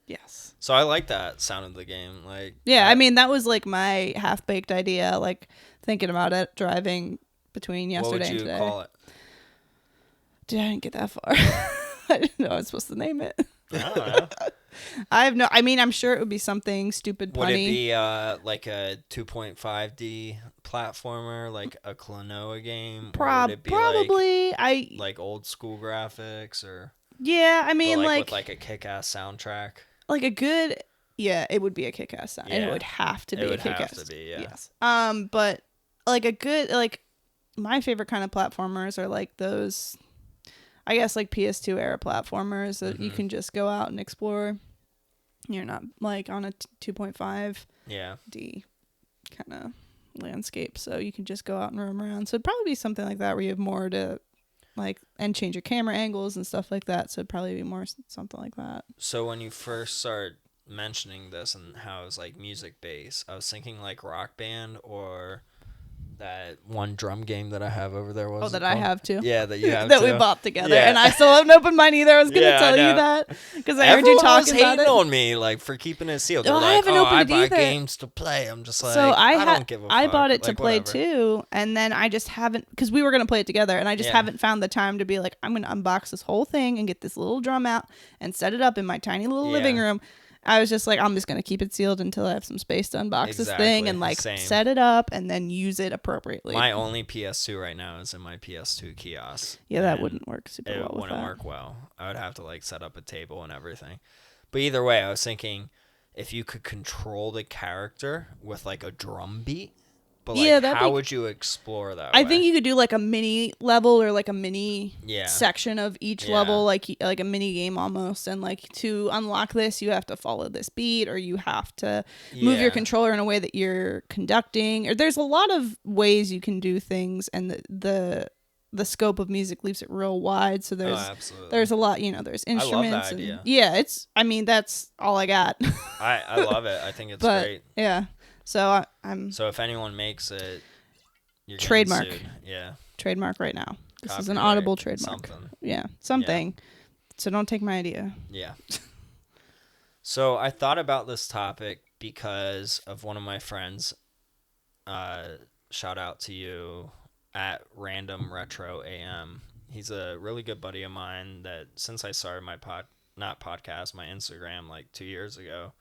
Yes. So I like that sound of the game. Like Yeah, I mean that was like my half-baked idea. Like thinking about it, driving between what yesterday would and you today. call it? didn't get that far. I didn't know I was supposed to name it. I don't know. I have no. I mean, I'm sure it would be something stupid, punny. Would it be like a 2.5D platformer, like a Klonoa game? Or would it be Probably. like old school graphics, or Yeah, I mean, but like with like a kick-ass soundtrack? like a good. Yeah, it would be a kick-ass sound, and it Yeah. would have to be It a would have kick-ass. to be, yeah. Yes. But like a good my favorite kind of platformers are like those. I guess like PS2 era platformers that you can just go out and explore. You're not like on a 2.5D Yeah. kind of landscape, so you can just go out and roam around. So it'd probably be something like that where you have more to like and change your camera angles and stuff like that. So it'd probably be more something like that. So when you first started mentioning this and how it was like music based, I was thinking like Rock Band or that one drum game that I have over there. What was it I called? have too. Yeah, that you have that too. we bought together, Yeah. and I still haven't opened mine either. I was gonna Yeah, I tell you know. that because I heard you Everyone was talking about hating it. on me like for keeping it sealed. They're Oh, I like, haven't "Oh, opened I it buy either." games to play." I'm just like, So I don't give a fuck. I bought it to Like, play whatever. too, and then I just haven't because we were gonna play it together, and I just Yeah. haven't found the time to be like, I'm gonna unbox this whole thing and get this little drum out and set it up in my tiny little living Yeah. room. I was just like, I'm just gonna keep it sealed until I have some space to unbox this thing Exactly. and like Same. set it up and then use it appropriately. My only PS2 right now is in my PS2 kiosk. yeah, that and wouldn't work super It well with wouldn't that. work well. I would have to like set up a table and everything. But either way, I was thinking if you could control the character with like a drum beat, but like Yeah, that'd how be- would you explore that? I way? think you could do like a mini level or like a mini Yeah. section of each Yeah. level, like a mini game almost. And like to unlock this, you have to follow this beat, or you have to move your Yeah. controller in a way that you're conducting. Or there's a lot of ways you can do things, and the scope of music leaves it real wide. So there's absolutely. there's a lot, there's love that instruments. idea. And yeah, that's all I got. I love it. I think it's but great. yeah, so I'm So if anyone makes it, you're getting Trademark. sued. Yeah. trademark right now. This is an Copyright, audible trademark. Something. Yeah, something. So don't take my idea. Yeah. So I thought about this topic because of one of my friends. Shout out to you at Random Retro AM. He's a really good buddy of mine that since I started my my Instagram like 2 years ago,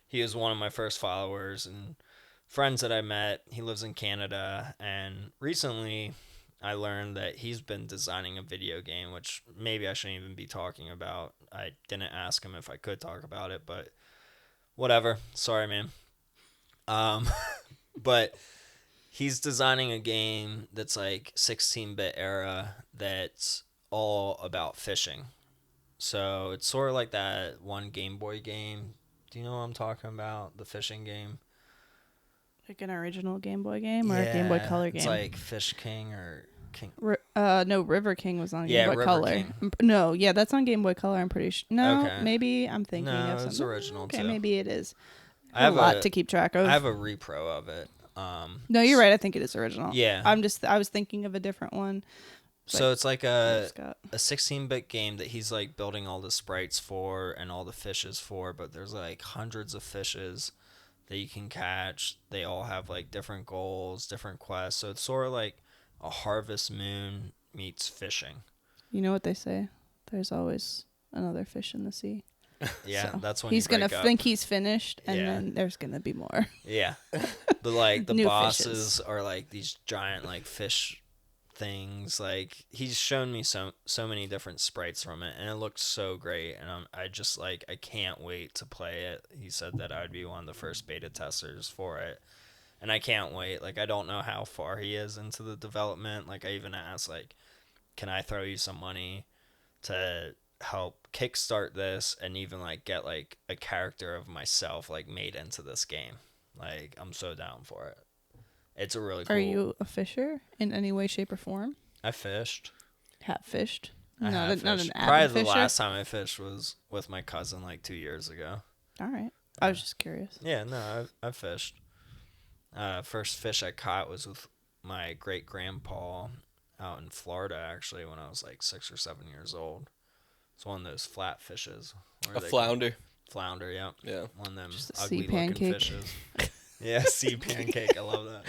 he was one of my first followers and friends that I met. He lives in Canada, and recently I learned that he's been designing a video game, which maybe I shouldn't even be talking about. I didn't ask him if I could talk about it, but whatever. Sorry, man. But he's designing a game that's like 16-bit era that's all about fishing. So it's sort of like that one Game Boy game. Do you know what I'm talking about? The fishing game? Like an original Game Boy game or a Game Boy Color game? It's like Fish King or King. No, River King was on Game Boy River Color. King. No, yeah, that's on Game Boy Color. I'm pretty sure. No, Okay. maybe I'm thinking No, of it's something. original, Okay, too. maybe it is. I have a lot to keep track of. I have a repro of it. No, you're right. I think it is original. Yeah. I was thinking of a different one. So it's like a Scott. 16-bit game that he's like building all the sprites for and all the fishes for, but there's like hundreds of fishes that you can catch. They all have like different goals, different quests. So it's sort of like a Harvest Moon meets fishing. You know what they say? There's always another fish in the sea. Yeah, So that's when he's you break gonna up. think he's finished, and Yeah. then there's gonna be more. Yeah. But like the New bosses fishes. are like these giant like fish things. Like he's shown me so many different sprites from it, and it looks so great, and I just like I can't wait to play it. He said that I would be one of the first beta testers for it, and I can't wait. Like I don't know how far he is into the development. Like I even asked like, can I throw you some money to help kickstart this and even like get like a character of myself like made into this game. Like I'm so down for it. It's a really cool. Are you a fisher in any way, shape, or form? I fished. Have fished? I not have not fished. an Probably avid the fisher. last time I fished was with my cousin like 2 years ago. All right. I was just curious. Yeah, no, I've fished. First fish I caught was with my great grandpa out in Florida actually when I was like 6 or 7 years old. It's one of those flat fishes. What are A they flounder. called? Flounder, yeah. Yeah. One of them Just a sea ugly looking pancake. fishes. Yeah, sea pancake. I love that.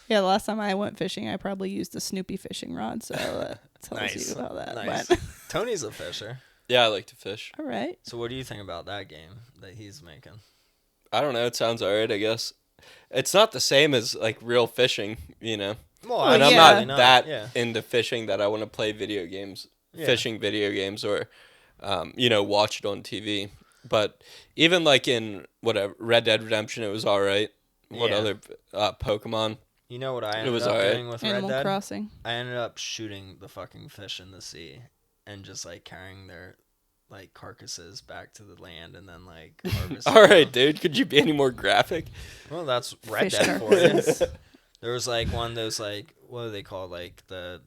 Yeah, the last time I went fishing, I probably used a Snoopy fishing rod, so that tells Nice. you how that Nice. went. Tony's a fisher. Yeah, I like to fish. All right. So what do you think about that game that he's making? I don't know. It sounds alright, I guess. It's not the same as like real fishing, you know. Well, Oh, And I'm yeah. not that Yeah. into fishing that I want to play video games, Yeah. fishing video games, or watch it on TV. But even like in whatever Red Dead Redemption, it was all right. What Yeah. other Pokemon? You know what I It ended was up alright. doing with Animal Red Dead? Crossing. I ended up shooting the fucking fish in the sea and just like carrying their like carcasses back to the land and then like harvesting All right, them. dude. Could you be any more graphic? Well, that's Red Fish Dead for you. carcasses. There was like one of those like what do they call like the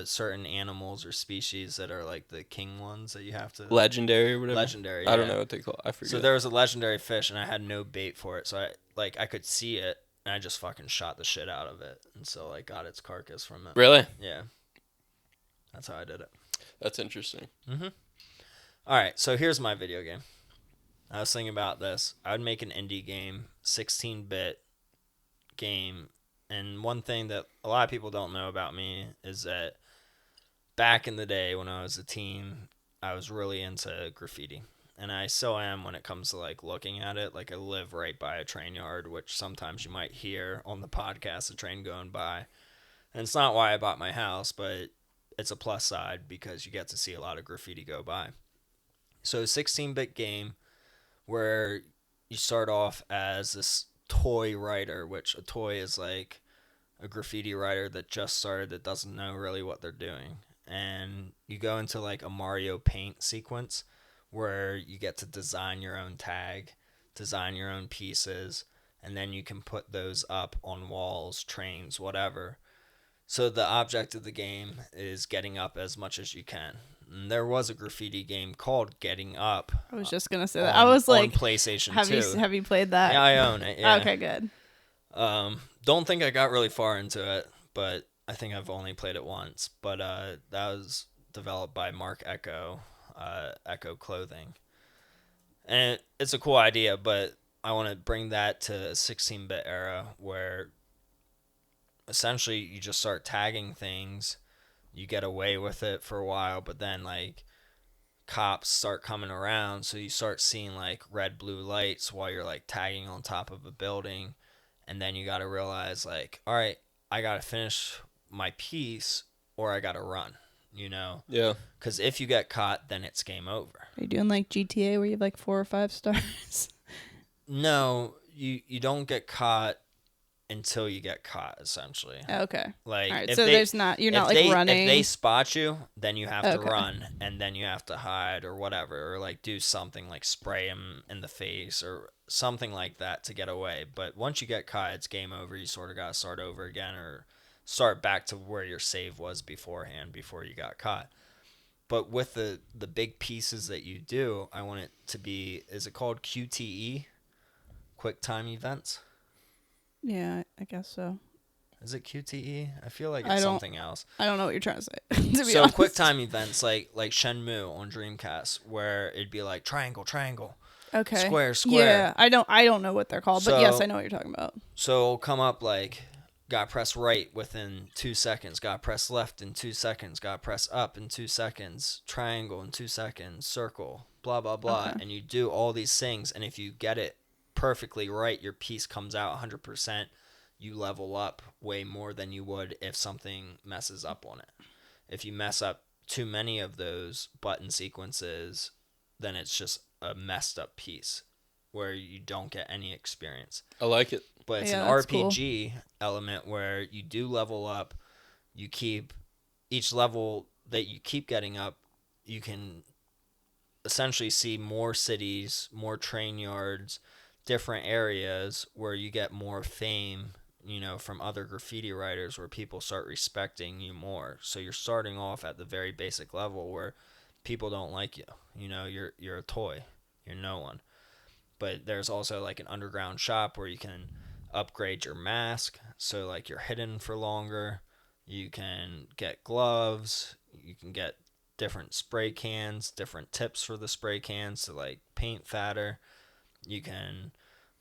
certain animals or species that are like the king ones that you have to Legendary or whatever. legendary. I don't yeah. know what they call. I forget. So there was a legendary fish and I had no bait for it, so I could see it and I just fucking shot the shit out of it, and so I got its carcass from it. Really? Yeah, that's how I did it. That's interesting. All right, so here's my video game. I was thinking about this. I would make an indie game, 16-bit game. And one thing that a lot of people don't know about me is that back in the day when I was a teen, I was really into graffiti. And I still am when it comes to like looking at it. Like I live right by a train yard, which sometimes you might hear on the podcast, a train going by. And it's not why I bought my house, but it's a plus side because you get to see a lot of graffiti go by. So 16-bit game where you start off as this toy writer, which a toy is like a graffiti writer that just started that doesn't know really what they're doing. And you go into like a Mario Paint sequence where you get to design your own tag, design your own pieces, and then you can put those up on walls, trains, whatever. So the object of the game is getting up as much as you can. And there was a graffiti game called Getting Up. I was just gonna say that. I was on like, PlayStation have 2. you played that? Yeah, I own it. Yeah. Okay, good. Don't think I got really far into it, but I think I've only played it once. But that was developed by Mark Echo, Echo Clothing, and it's a cool idea. But I want to bring that to a 16-bit era where essentially you just start tagging things. You get away with it for a while, but then like cops start coming around, so you start seeing like red blue lights while you're like tagging on top of a building, and then you got to realize like, all right, I got to finish my piece or I got to run, Yeah. because if you get caught, then it's game over. Are you doing like GTA where you have like 4 or 5 stars? No, you don't get caught until you get caught, essentially. Okay. Like, All right. if So they- there's not. You're if not like they, running. If they spot you, then you have to Okay. run, and then you have to hide or whatever, or like do something like spray them in the face or something like that to get away. But once you get caught, it's game over. You sort of got to start over again or start back to where your save was beforehand before you got caught. But with the big pieces that you do, I want it to be, is it called QTE? Quick time events? Yeah, I guess so. Is it QTE? I feel like I it's don't- something else. I don't know what you're trying to say. To be So honest. quick time events like Shenmue on Dreamcast, where it'd be like triangle, Okay. square. Yeah, I don't know what they're called, but yes, So- I know what you're talking about. So it'll come up like, got press right within 2 seconds, got press left in 2 seconds, got press up in 2 seconds, triangle in 2 seconds, circle, blah, blah, blah. Okay. And you do all these things. And if you get it perfectly right, your piece comes out 100%. You level up way more than you would if something messes up on it. If you mess up too many of those button sequences, then it's just a messed up piece where you don't get any experience. I like it. But it's Yeah, an that's cool. RPG element where you do level up. You keep each level that you keep getting up, you can essentially see more cities, more train yards, different areas where you get more fame, from other graffiti writers where people start respecting you more. So you're starting off at the very basic level where people don't like you. You're a toy. You're no one. But there's also like an underground shop where you can upgrade your mask, so like you're hidden for longer. You can get gloves, you can get different spray cans, different tips for the spray cans to like paint fatter. You can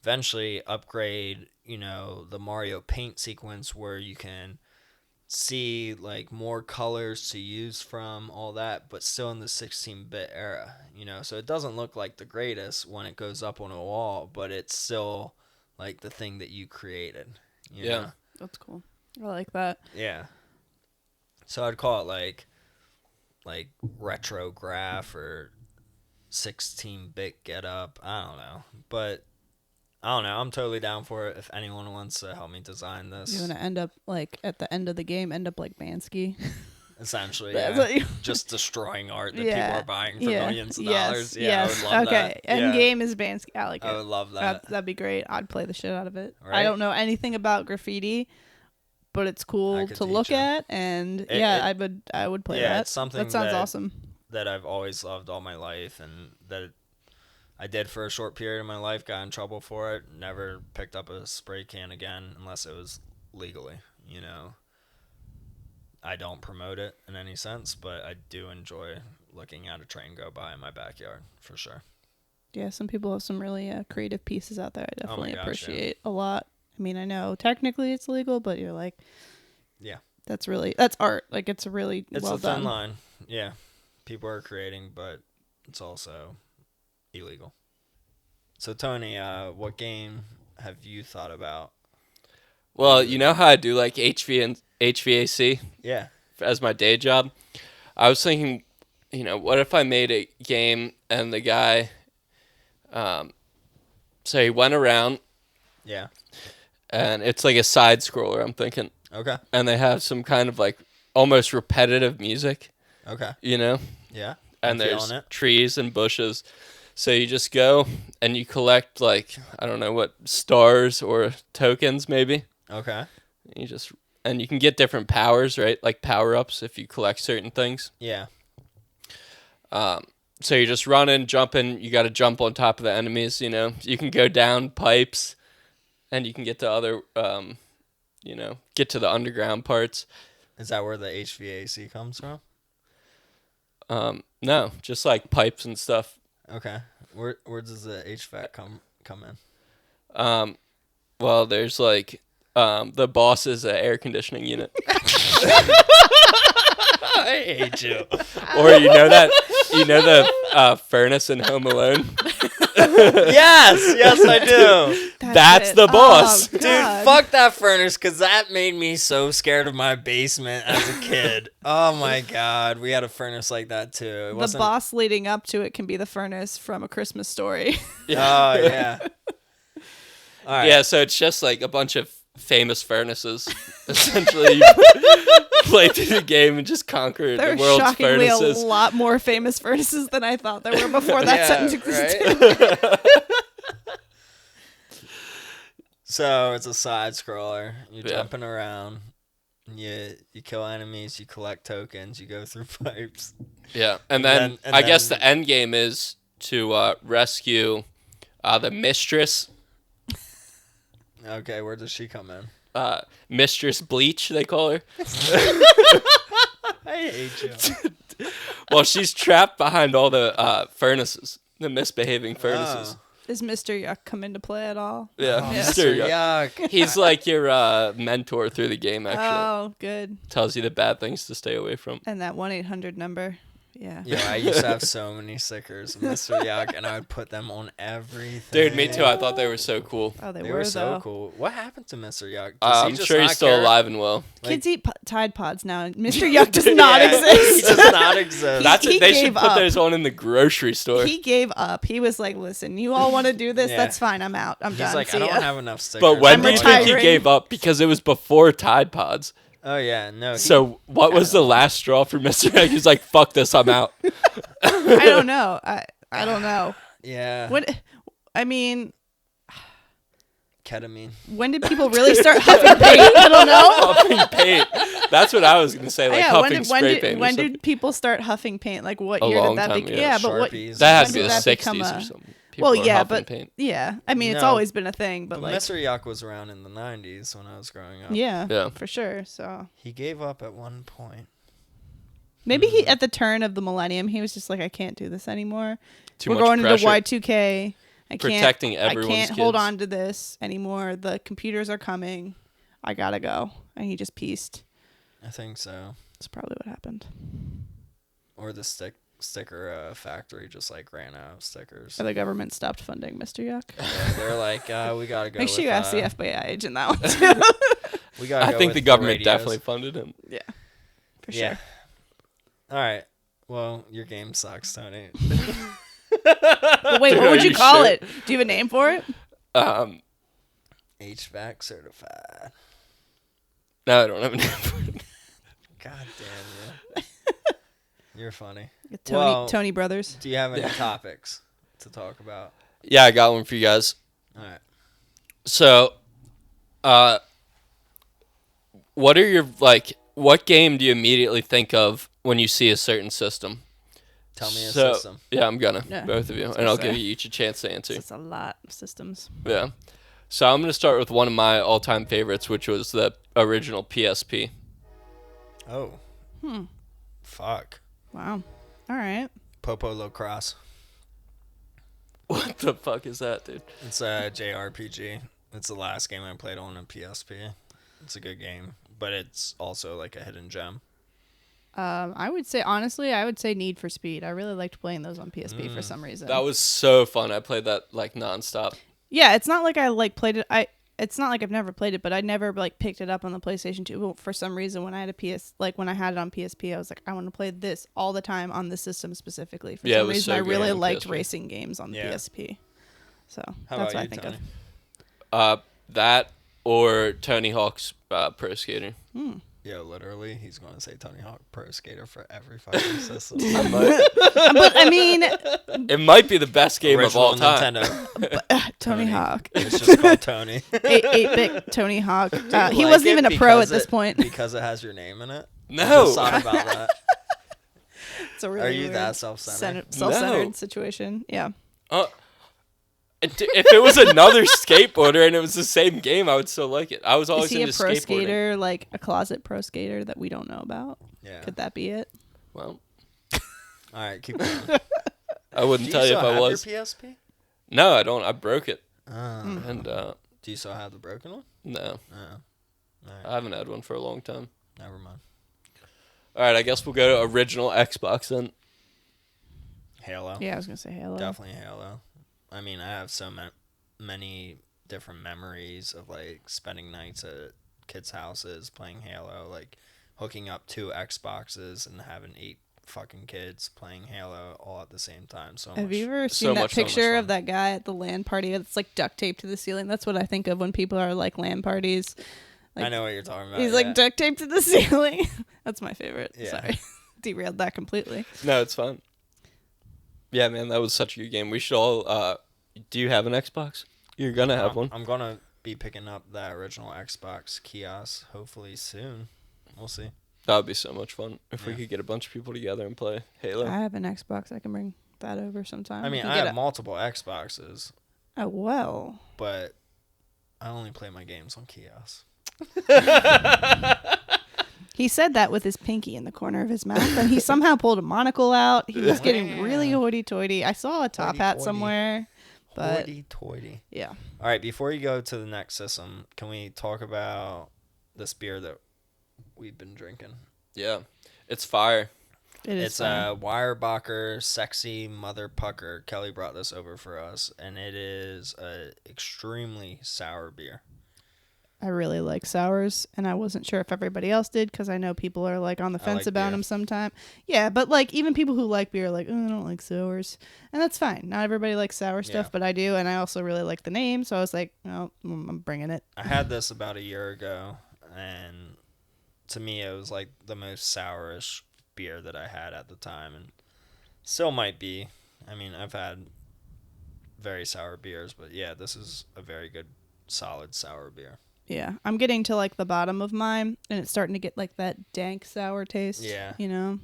eventually upgrade, the Mario Paint sequence where you can see like more colors to use from all that, but still in the 16-bit era, so it doesn't look like the greatest when it goes up on a wall, but it's still like the thing that you created. You know? That's cool. I like that. Yeah. So I'd call it like retrograph or 16-bit get up. I don't know, but I don't know. I'm totally down for it if anyone wants to help me design this. You want to end up like at the end of the game, end up like Bansky. Essentially, That's yeah. what you- Just destroying art that Yeah. people are buying for millions of dollars. Yeah, Yes. I would love Okay. that. End Yeah. game is Bansky. I like it. I would love that. That'd be great. I'd play the shit out of it. I Right? don't know anything about graffiti, but it's I cool could to teach look you. at, and It- I would play yeah, that. it's something that sounds that- awesome. that I've always loved all my life, and that I did for a short period of my life, got in trouble for it, never picked up a spray can again unless it was legally, I don't promote it in any sense, but I do enjoy looking at a train go by in my backyard, for sure. Yeah, some people have some really creative pieces out there. I Oh my definitely gosh, appreciate a lot. I mean, I know technically it's legal, but you're like, Yeah. that's art. Like it's really It's well a thin done. line. Yeah. People are creating, but it's also illegal. So, Tony, what game have you thought about? Well, you know how I do like HVAC Yeah. as my day job? I was thinking, what if I made a game and the guy, so he went around Yeah. and it's like a side scroller, I'm thinking, Okay. and they have some kind of like almost repetitive music, Okay. Yeah. I'm And there's feeling it. trees and bushes. So you just go and you collect like, I don't know what, stars or tokens maybe. Okay. And you can get different powers, right? Like power-ups if you collect certain things. Yeah. So you're just running, jumping, you got to jump on top of the enemies, You can go down pipes and you can get to other get to the underground parts. Is that where the HVAC comes from? No, just like pipes and stuff. Okay. Where does the HVAC come in? Well, there's like the boss is an air conditioning unit. I hate you. Or the furnace in Home Alone. Yes, I do. That's the boss. Oh, Dude, God. fuck that furnace, because that made me so scared of my basement as a kid. Oh my God. We had a furnace like that too. It The wasn't... boss leading up to it can be the furnace from A Christmas Story. Oh, yeah. All right. Yeah, so it's just like a bunch of famous furnaces. Essentially, you play through the game and just conquer There the are world's shockingly furnaces. a lot more famous furnaces than I thought there were before that Yeah, sentence existed. right? So it's a side scroller. You're Yeah. jumping around. You kill enemies. You collect tokens. You go through pipes. Yeah, and then And I guess then- the end game is to rescue the mistress. Okay, where does she come in? Mistress Bleach, they call her. I hate you. Well, she's trapped behind all the furnaces, the misbehaving furnaces. Does Mr. Yuck come into play at all? Yeah, Oh, Mr. Mr. Yuck. Yuck. He's like your mentor through the game, actually. Oh, good. Tells you the bad things to stay away from. And that 1-800 number. Yeah. Yeah, I used to have so many stickers of Mr. Yuck, and I would put them on everything. Dude, me too. I thought they were so cool. Oh, they They were were so though. cool. What happened to Mr. Yuck? Does he I'm just sure he's not still care? alive and well. Kids eat Tide Pods now. Mr. Yuck does not Yeah, exist. He does not exist. That's he it. They should gave put up. those on in the grocery store. He gave up. He was like, "Listen, you all want to do this? Yeah. That's fine. I'm out. I'm He's done. like, See I don't ya." have enough stickers. But when I'm do you think he retiring. gave up? Because it was before Tide Pods. Oh yeah, no. So what was the last straw for Mr. Egg? He's like, fuck this, I'm out. I don't know. I don't know. Yeah. What? I mean, Ketamine. when did people really start huffing paint? I don't know. Huffing paint. That's what I was going to say, like Yeah, huffing spray paint. or when something. did people start huffing paint? Like what A year long did that time begin? ago. Yeah, but what? Sharpies. That had when to be did the that 60s become or a- something. People Well, were yeah, huffing but paint. yeah. I mean, it's No. always been a thing, but But like, Mr. Yuck was around in the 90s when I was growing up. yeah, Yeah. for sure. So He gave up at one point. maybe he, at the turn of the millennium, he was just like, I can't do this anymore. Too We're much going pressure. into Y2K. protecting everyone's I can't hold kids. on to this anymore. The computers are coming. I gotta go. And he just pieced. I think so. That's probably what happened. Or the sticker factory just like ran out of stickers. Or the government stopped funding Mr. Yuck. Yeah, they're like, we gotta go. Make sure with, you ask the FBI agent that one too. We gotta. I go think with the government radios. definitely funded him. Yeah, for Yeah. sure. All right. Well, your game sucks, Tony. But wait, Dude, what would are you you call sure? it? Do you have a name for it? HVAC certified. No, I don't have a name for it. God damn you. You're funny. Tony Brothers. Do you have any topics to talk about? Yeah, I got one for you guys. All right. So, what are your what game do you immediately think of when you see a certain system? Tell me a So- system. Yeah, I'm gonna Yeah, both of you, I was and gonna I'll say. give you each a chance to answer. It's a lot of systems. Yeah. So I'm gonna start with one of my all-time favorites, which was the original PSP. Oh. Fuck. Wow. All right. Popo Lacrosse. What the fuck is that, dude? It's a JRPG. It's the last game I played on a PSP. It's a good game, but it's also like a hidden gem. I would say Need for Speed. I really liked playing those on PSP for some reason. That was so fun. I played that nonstop. Yeah, it's not like I played it. It's not like I've never played it, but I never picked it up on the PlayStation 2. For some reason, when I had when I had it on PSP, I was like, I want to play this all the time on this system specifically. For Yeah, it some was reason, so I good really on liked PSP. racing games on the Yeah. PSP. So How that's about what I you, think Tony? of. That or Tony Hawk's Pro Skater. Yeah, literally, he's going to say Tony Hawk Pro Skater for every fucking system. But I mean, It might be the best game of all Original time. Nintendo. Tony Hawk, It's just called Tony. 8-bit Tony Hawk. He Like wasn't it even a pro at because this it- point. Because it has your name in it. I No. just thought about that. It's a really Are you weird that self-centered? self-centered No. situation. Yeah. If it was another skateboarder and it was the same game, I would still like it. I was Is always he a into pro skateboarding. skater, like a closet pro skater that we don't know about? Yeah. Could that be it? Well, All right, keep going. I wouldn't Do tell you if still I have was. your PSP? No, I don't. I broke it. And Do you still have the broken one? no, No. I haven't had one for a long time. Never mind. All right, I guess we'll go to original Xbox then. Halo. Yeah, I was gonna say Halo. Definitely Halo. I mean, I have so many different memories of like spending nights at kids' houses playing Halo, like hooking up 2 Xboxes and having 8 fucking kids playing Halo all at the same time. So Have much. you ever so seen that much picture fun. of that guy at the LAN party that's like duct taped to the ceiling? That's what I think of when people are like LAN parties. I like, know what you're talking about. He's yeah. like duct taped to the ceiling. That's my favorite. Yeah. Sorry. Derailed that completely. No, it's fun. Yeah, man, that was such a good game. We should all. Do you have an Xbox? You're gonna have one. I'm gonna be picking up that original Xbox kiosk hopefully soon. We'll see. That would be so much fun if we Yeah. could get a bunch of people together and play Halo. I have an Xbox. I can bring that over sometime. I mean, You I get have multiple Xboxes, Oh, well. but I only play my games on kiosk. He said that with his pinky in the corner of his mouth, and he somehow pulled a monocle out. He was getting really hoity-toity. I saw a top hat Hoity-toity. somewhere, but Hoity-toity. yeah. All right, before you go to the next system, can we talk about this beer that we've been drinking? Yeah, it's fire. It's a Weyerbacher Sexy Mother Pucker. Kelly brought this over for us, and it is a extremely sour beer. I really like sours, and I wasn't sure if everybody else did because I know people are like on the I fence like about beer. them sometime. Yeah, but like even people who like beer are like, oh, I don't like sours, and that's fine. Not everybody likes sour stuff, Yeah. but I do, and I also really like the name, so I was like, oh, I'm bringing it. I had this about a year ago, and to me, it was like the most sourish beer that I had at the time, and still might be. I mean, I've had very sour beers, but yeah, this is a very good, solid sour beer. Yeah, I'm getting to like the bottom of mine, and it's starting to get like that dank sour taste. Yeah. You know?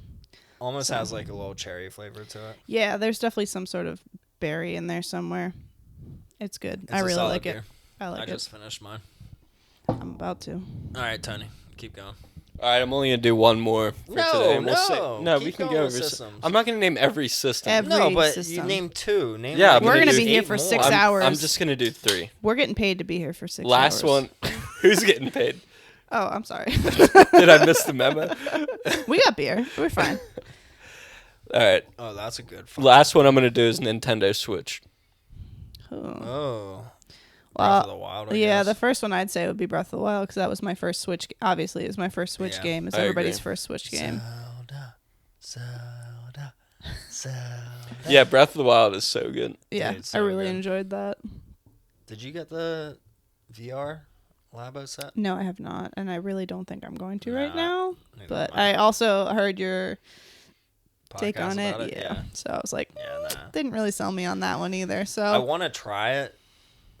Almost So- has like a little cherry flavor to it. Yeah, there's definitely some sort of berry in there somewhere. It's good. It's I a really solid like beer. it. I like I it. just finished mine. I'm about to. All right, Tony, keep going. All right, I'm only gonna do one more for No, today. And no. No, Keep we can going go with over systems. I'm not gonna name every system. No, Every but you system. name 2. Name Yeah, like We're gonna be 8 here for more. 6 hours. I'm just gonna do 3. We're getting paid to be here for 6 hours. Last one. Who's getting paid? Oh, I'm sorry. Did I miss the memo? We got beer. We're fine. All right. Oh, that's a good one. Last one I'm gonna do is Nintendo Switch. Oh. Oh. Well, Breath of the Wild, I yeah, guess. the first one I'd say would be Breath of the Wild because that was my first Switch. Obviously, it was my first Switch Yeah, game. It's I everybody's agree. first Switch game. Zelda. Yeah, Breath of the Wild is so good. Yeah, Dude, I so really good. enjoyed that. Did you get the VR Labo set? No, I have not, and I really don't think I'm going to right Nah, now. Neither But am I also heard your take Podcast on it. about Yeah. So I was like, Yeah, nah. didn't really sell me on that one either. I So want to try it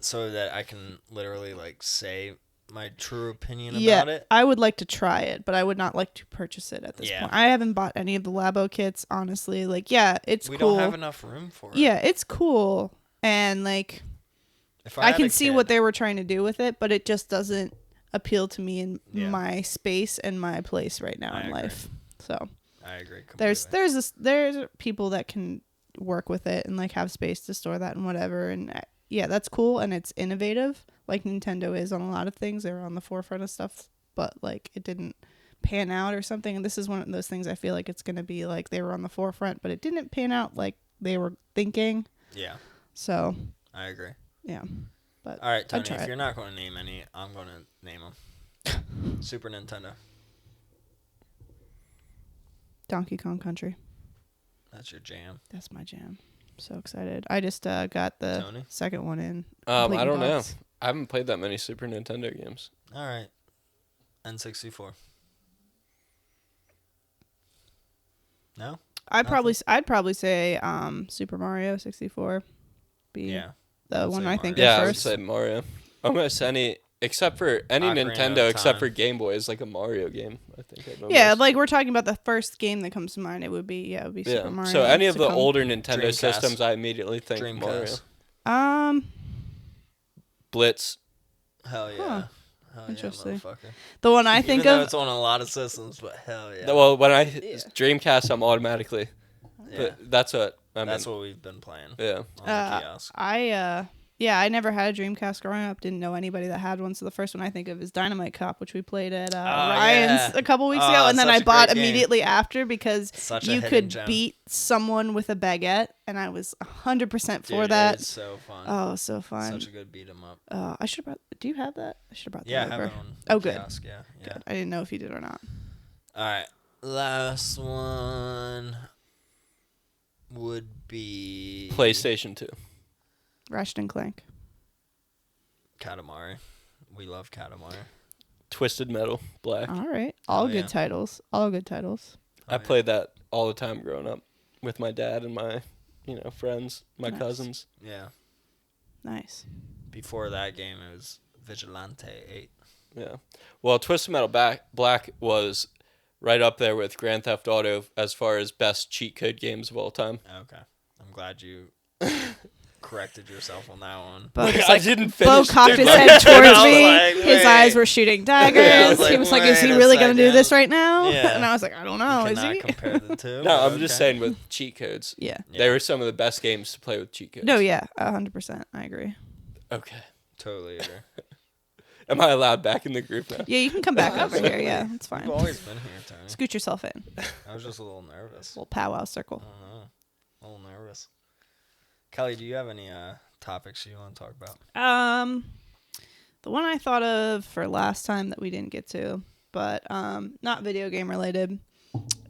so that I can literally like say my true opinion yeah, about it. I would like to try it, but I would not like to purchase it at this Yeah. point. I haven't bought any of the Labo kits, honestly. Like, yeah, it's We cool. don't have enough room for it. Yeah, it's cool, and like If I had can a see kid- what they were trying to do with it, but it just doesn't appeal to me in Yeah. my space and my place right now I in agree. life. So I agree completely. there's people that can work with it and like have space to store that and whatever, and yeah, that's cool and it's innovative like Nintendo is on a lot of things. They're on the forefront of stuff, but like it didn't pan out or something. And this is one of those things I feel like it's gonna be like they were on the forefront, but it didn't pan out like they were thinking. Yeah, So I agree. yeah, but All right, I'd Tony, try if it. you're not going to name any, I'm going to name them. Super Nintendo. Donkey Kong Country. That's your jam. That's my jam. So excited. I just got the Tony? second one in. I complete in don't know. box. I haven't played that many Super Nintendo games. All right. N64. No? I'd probably say Super Mario 64 be Yeah. the I'd one say I think Mario. Yeah, of I would first. say Mario. Almost any, except for any Ocarina of Nintendo, except Time. for Game Boy, is like a Mario game. I think. Yeah, almost. like we're talking about the first game that comes to mind. It would be Super Mario. So any of the 64. older Nintendo Dreamcast. systems, I immediately think Dreamcast. Mario. Blitz. Hell yeah. Huh. Hell Interesting. yeah, motherfucker. The one I Even think though of. it's on a lot of systems, but hell yeah. Well, when I Yeah. Dreamcast, I'm automatically. yeah. But that's what I mean. That's what we've been playing Yeah. on the kiosk. I never had a Dreamcast growing up. Didn't know anybody that had one. So the first one I think of is Dynamite Cop, which we played at Ryan's yeah. a couple weeks Oh, ago, and then such I a bought great game. immediately after because Such a you hidden could gem. beat someone with a baguette, and I was 100% for Dude, that. It's so fun. Oh, so fun. Such a good beat 'em up. I should have brought. Do you have that? I should have brought that Yeah, I over. have it on Oh, the good. kiosk. Yeah, yeah. Good. I didn't know if you did or not. All right. Last one would be PlayStation 2. Ratchet and Clank. Katamari. We love Katamari. Twisted Metal Black. All right. All Oh, good yeah. titles. All good titles. I yeah. played that all the time growing up with my dad and my, friends, my Nice. cousins. Yeah. Nice. Before that game, it was Vigilante 8. Yeah. Well, Twisted Metal Black was right up there with Grand Theft Auto as far as best cheat code games of all time. Okay. I'm glad you corrected yourself on that one. Bo just, I like, didn't Bo finish. cocked his Dude, head I towards was me. like, His wait. eyes were shooting daggers. Yeah, I was He like, was like, "Is he wait a really gonna do second. this right now?" Yeah. And I was like, "I don't know. You Is cannot he?" compare the two. No, but I'm just okay. saying with cheat codes. Yeah. They were some of the best games to play with cheat codes. No, yeah, 100%. I agree. Okay. Totally agree. Am I allowed back in the group now? Yeah, you can come back over here. Yeah, it's fine. You've always been here, Tony. Scoot yourself in. I was just a little nervous. Little powwow circle. I don't know. A little nervous. Kelly, do you have any topics you want to talk about? The one I thought of for last time that we didn't get to, but not video game related.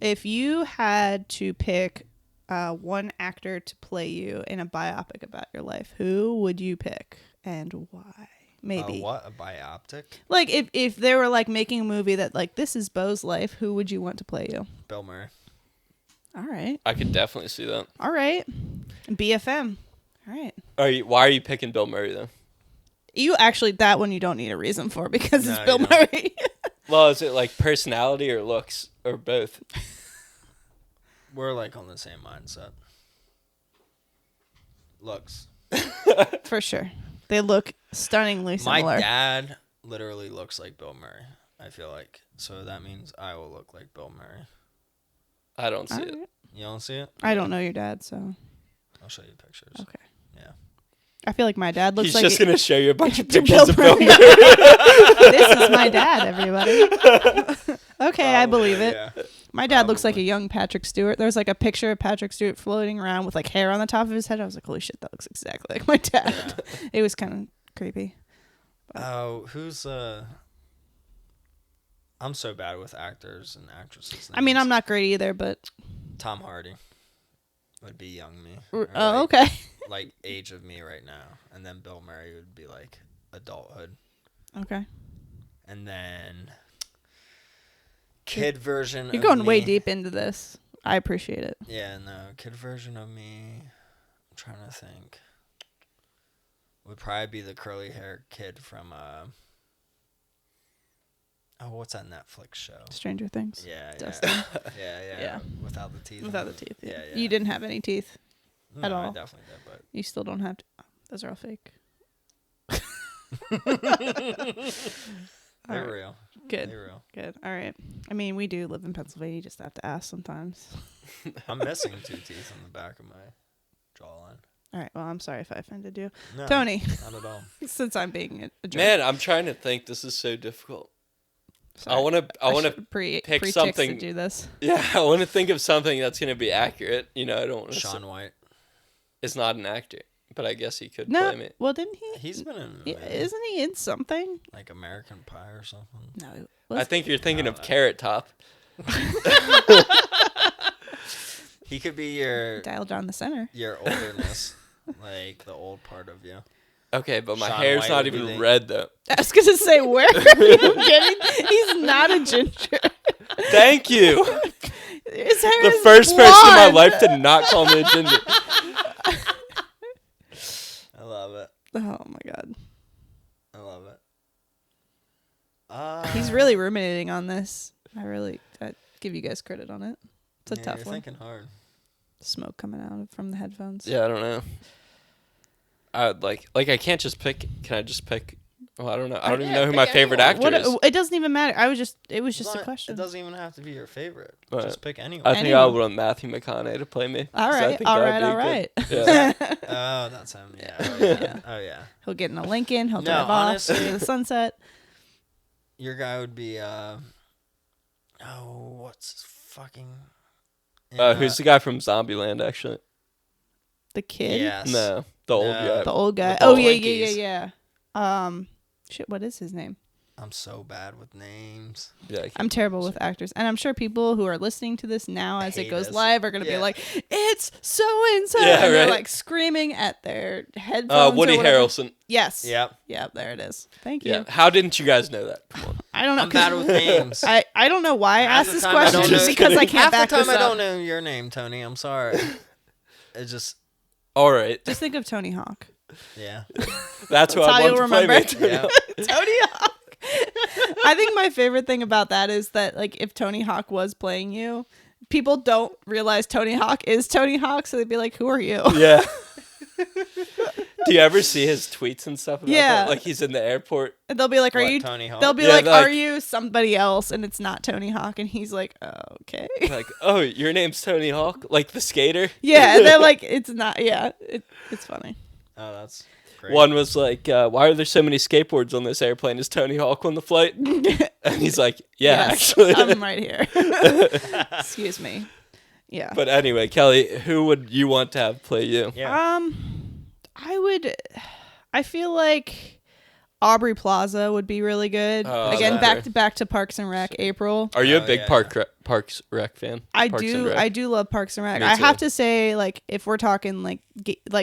If you had to pick one actor to play you in a biopic about your life, who would you pick and why? Maybe. What? A bioptic? Like if they were like making a movie that like this is Bo's life, who would you want to play you? Bill Murray. All right. I could definitely see that. All right. BFM. All right. Why are you picking Bill Murray though? You actually that one you don't need a reason for because it's No, Bill you don't. Murray. Well, is it like personality or looks or both? We're like on the same mindset. Looks. For sure. They look stunningly My similar. dad literally looks like Bill Murray. I feel like. So that means I will look like Bill Murray. I don't see it. Alright. You don't see it? I don't know your dad, so I'll show you pictures. okay. Yeah. I feel like my dad looks He's like just gonna show you a bunch of to pictures of Bill Murray. Murray. This is my dad, everybody. Okay, I believe it. Yeah. My dad looks like a Probably. young Patrick Stewart. There's like a picture of Patrick Stewart floating around with like hair on the top of his head. I was like, holy shit, that looks exactly like my dad. It was kind of creepy. Oh, who's I'm so bad with actors and actresses. I mean, names. I'm not great either, but Tom Hardy would be young me. oh, Or, like, okay. Like age of me right now, and then Bill Murray would be like adulthood, Okay. and then kid version. You're of going way me- deep into this. I appreciate it. Yeah, no, kid version of me. I'm trying to think. Would probably be the curly haired kid from oh, what's that Netflix show? Stranger Things. Yeah, Dustin. yeah. Yeah. Without the teeth. Without on the it. teeth. Yeah. Yeah. You didn't have any teeth. No, at I all. definitely did, but You still don't have to. Those are all fake. they're Alright. real. Good. They're real. Good. All right. I mean, we do live in Pennsylvania. You just have to ask sometimes. I'm missing 2 teeth on the back of my jawline. All right. Well, I'm sorry if I offended you. No, Tony, not at all. since I'm being a jerk. Man, I'm trying to think. This is so difficult. Sorry. I want to should pick pick to something- do this. Yeah, I want to think of something that's gonna be accurate. You know, I don't want to. Sean White. It's not an actor, but I guess he could No. play me. Well, didn't he? He's been in Yeah, maybe, isn't he in something? like American Pie or something. No. I think you're thinking of No. Carrot Top. He could be your Dial down the center. olderness, like the old part of you. Okay, but my Sean hair's White not would be even the- red though. I was gonna say, where are you getting? He's not a ginger. Thank you. His hair The is first person in my blonde. life to not call me a ginger. I love it. Oh my god. I love it. He's really ruminating on this. I give you guys credit on it. It's a yeah, tough you're one. thinking hard. Smoke coming out from the headphones. Yeah, I don't know. I would like I can't just pick. Can I just pick? Well, I don't know. I don't even know who my favorite actor is. It doesn't even matter. It was just It a question. It doesn't even have to be your favorite. Right. Just pick anyone. I think Anyone. I would want Matthew McConaughey to play me. All 'cause I right, think all that'd right, be all good. right. Yeah. Oh, that's him. Yeah. Oh, yeah. Oh, yeah. He'll get in a Lincoln. He'll No, drive honestly- off to the sunset. Your guy would be what's his fucking Who's the guy from Zombieland? Actually, The kid. Yes. no, the old No. guy. The old guy. With the Oh yeah, yeah, Twinkies. yeah. Shit. What is his name? I'm so bad with names. Yeah, I can't- I'm terrible with actors, and I'm sure people who are listening to this now as it Hate goes us. live are gonna be Yeah. like, "It's so and so," Yeah, and they're right. like screaming at their headphones. Woody or whatever. Harrelson. Yes. Yep. Yep. There it is. Thank you. Yeah. How didn't you guys know that? Come on. I don't know. I'm bad 'cause with names. I don't know why I Half asked the this time I question don't just know- because I Half can't Half back the time this I don't up. know your name, Tony. I'm sorry. It just All right, Just think of Tony Hawk. yeah. that's who That's how I you'll want to play remember me. Yeah. Tony Hawk. I think my favorite thing about that is that like if Tony Hawk was playing you, people don't realize Tony Hawk is Tony Hawk, so they'd be like, "Who are you?" Yeah. Do you ever see his tweets and stuff about Yeah. that? Like he's in the airport. And they'll be like, "Are What, you?" Tony Hawk? They'll be Yeah, like, like- "Are you somebody else?" And it's not Tony Hawk, and he's like, "Oh, okay." Like, oh, your name's Tony Hawk? Like the skater? Yeah, and they're like, "It's not." Yeah, it's funny. Oh, that's great. One was like, why are there so many skateboards on this airplane? Is Tony Hawk on the flight? And he's like, yeah, Yes, actually. I'm right here. Excuse me. Yeah. But anyway, Kelly, who would you want to have play you? Yeah. I feel like Aubrey Plaza would be really good. Oh, Again, yeah. back to Parks and Rec. April. Are you a Oh, big yeah, Parks Rec fan? I Parks and do. Rec? I do love Parks and Rec. Me I have too. to say, like, if we're talking like